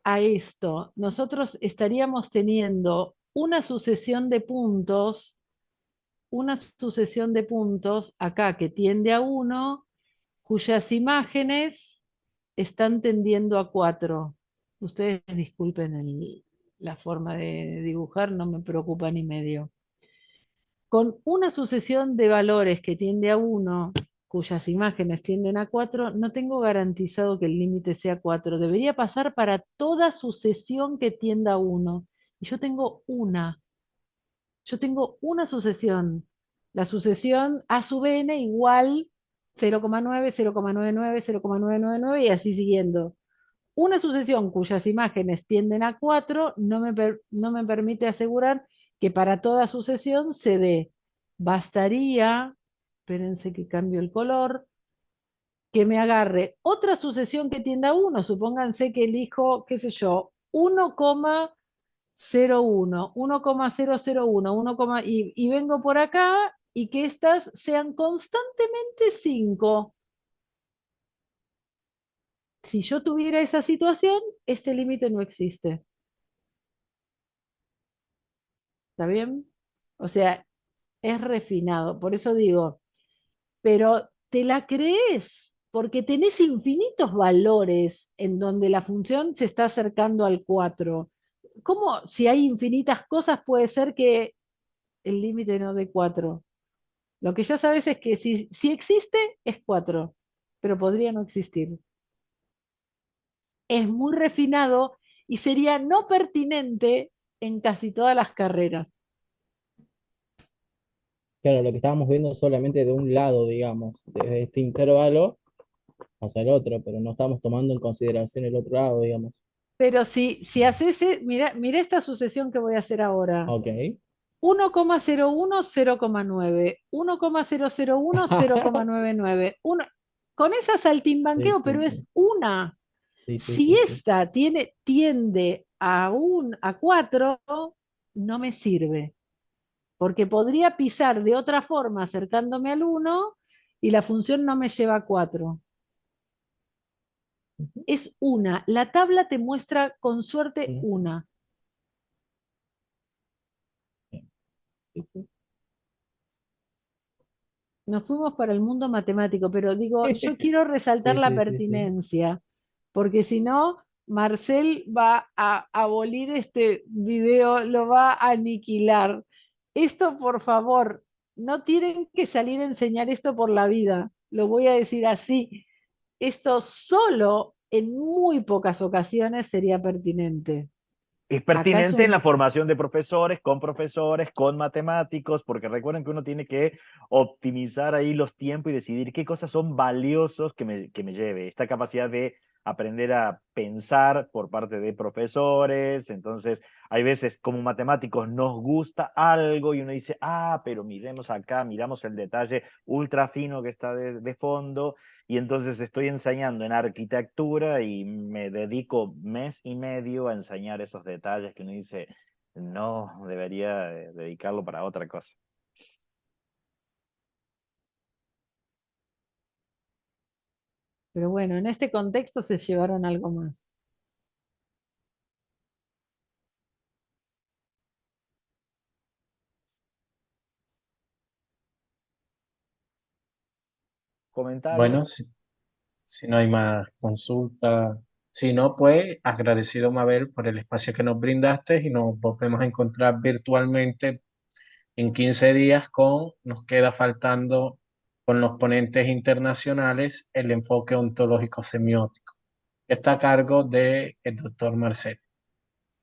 [SPEAKER 1] a esto. Nosotros estaríamos teniendo una sucesión de puntos acá que tiende a 1, cuyas imágenes están tendiendo a 4. Ustedes disculpen la forma de dibujar, no me preocupa ni medio. Con una sucesión de valores que tiende a 1, cuyas imágenes tienden a 4, no tengo garantizado que el límite sea 4. Debería pasar para toda sucesión que tienda a 1. Y yo tengo una. Yo tengo una sucesión. La sucesión A sub n igual 0,9, 0,99, 0,999 y así siguiendo. Una sucesión cuyas imágenes tienden a 4 no me permite asegurar que para toda sucesión se dé. Bastaría, espérense que cambio el color, que me agarre otra sucesión que tienda a 1. Supónganse que elijo, qué sé yo, 1,01, 1,001, 1, y vengo por acá y que estas sean constantemente 5. Si yo tuviera esa situación, este límite no existe. ¿Está bien? O sea, es refinado. Por eso digo, pero ¿te la crees? Porque tenés infinitos valores en donde la función se está acercando al 4. ¿Cómo si hay infinitas cosas puede ser que el límite no dé 4? Lo que ya sabes es que si existe, es 4, pero podría no existir. Es muy refinado y sería no pertinente en casi todas las carreras.
[SPEAKER 6] Claro, lo que estábamos viendo es solamente de un lado, digamos, desde este intervalo hacia el otro, pero no estamos tomando en consideración el otro lado, digamos.
[SPEAKER 1] Pero si haces, mira esta sucesión que voy a hacer ahora.
[SPEAKER 6] Ok.
[SPEAKER 1] 1,01, 0,9, 1,001, 0,99. Con esa
[SPEAKER 6] Sí,
[SPEAKER 1] saltimbanqueo,
[SPEAKER 6] sí,
[SPEAKER 1] pero es
[SPEAKER 6] sí.
[SPEAKER 1] una.
[SPEAKER 6] Sí, sí,
[SPEAKER 1] Si
[SPEAKER 6] sí, sí.
[SPEAKER 1] esta tiende a 4, no me sirve, porque podría pisar de otra forma acercándome al 1 y la función no me lleva a 4.
[SPEAKER 6] Ujú.
[SPEAKER 1] Es una. La tabla te muestra con suerte
[SPEAKER 6] Sí,
[SPEAKER 1] una.
[SPEAKER 6] sí, sí.
[SPEAKER 1] Nos fuimos para el mundo matemático, pero digo, yo quiero resaltar
[SPEAKER 6] Sí,
[SPEAKER 1] la
[SPEAKER 6] sí, sí, sí.
[SPEAKER 1] pertinencia, porque si no, Marcel va a abolir este video, lo va a aniquilar. Esto, por favor, no tienen que salir a enseñar esto por la vida, lo voy a decir así. Esto solo en muy pocas ocasiones sería pertinente.
[SPEAKER 2] Es
[SPEAKER 1] ¿Acaso
[SPEAKER 2] pertinente en la
[SPEAKER 1] en
[SPEAKER 2] formación de profesores, con matemáticos, porque recuerden que uno tiene que optimizar ahí los tiempos y decidir qué cosas son valiosos que me lleve. Esta capacidad de aprender a pensar por parte de profesores. Entonces, hay veces como matemáticos nos gusta algo y uno dice, ah, pero miremos acá, miramos el detalle ultra fino que está de fondo y entonces estoy enseñando en arquitectura y me dedico mes y medio a enseñar esos detalles que uno dice, no, debería dedicarlo para otra cosa.
[SPEAKER 1] Pero bueno, en este contexto se llevaron algo más.
[SPEAKER 2] Comentarios.
[SPEAKER 3] Bueno, si no hay más consulta, si no, pues agradecido Mabel por el espacio que nos brindaste y nos volvemos a encontrar virtualmente en 15 días nos queda faltando con los ponentes internacionales el enfoque ontológico semiótico. Está a cargo del doctor Marcel.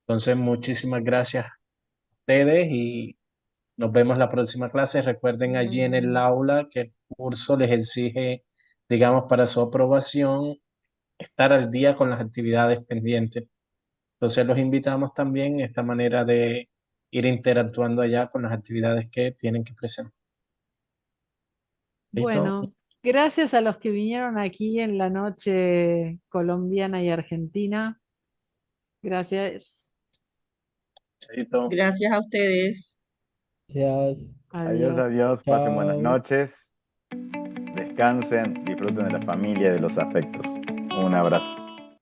[SPEAKER 3] Entonces, muchísimas gracias a ustedes y nos vemos la próxima clase. Recuerden allí en el aula que el curso les exige, digamos, para su aprobación, estar al día con las actividades pendientes. Entonces los invitamos también a esta manera de ir interactuando allá con las actividades que tienen que presentar. ¿Listo?
[SPEAKER 1] Bueno, gracias a los que vinieron aquí en la noche colombiana y argentina. Gracias.
[SPEAKER 3] Chaito.
[SPEAKER 4] Gracias a ustedes.
[SPEAKER 6] Gracias.
[SPEAKER 2] Adiós,
[SPEAKER 1] Adiós.
[SPEAKER 2] adiós. Pasen buenas
[SPEAKER 6] Chao.
[SPEAKER 2] noches. Descansen, disfruten de la familia y de los afectos. Un abrazo.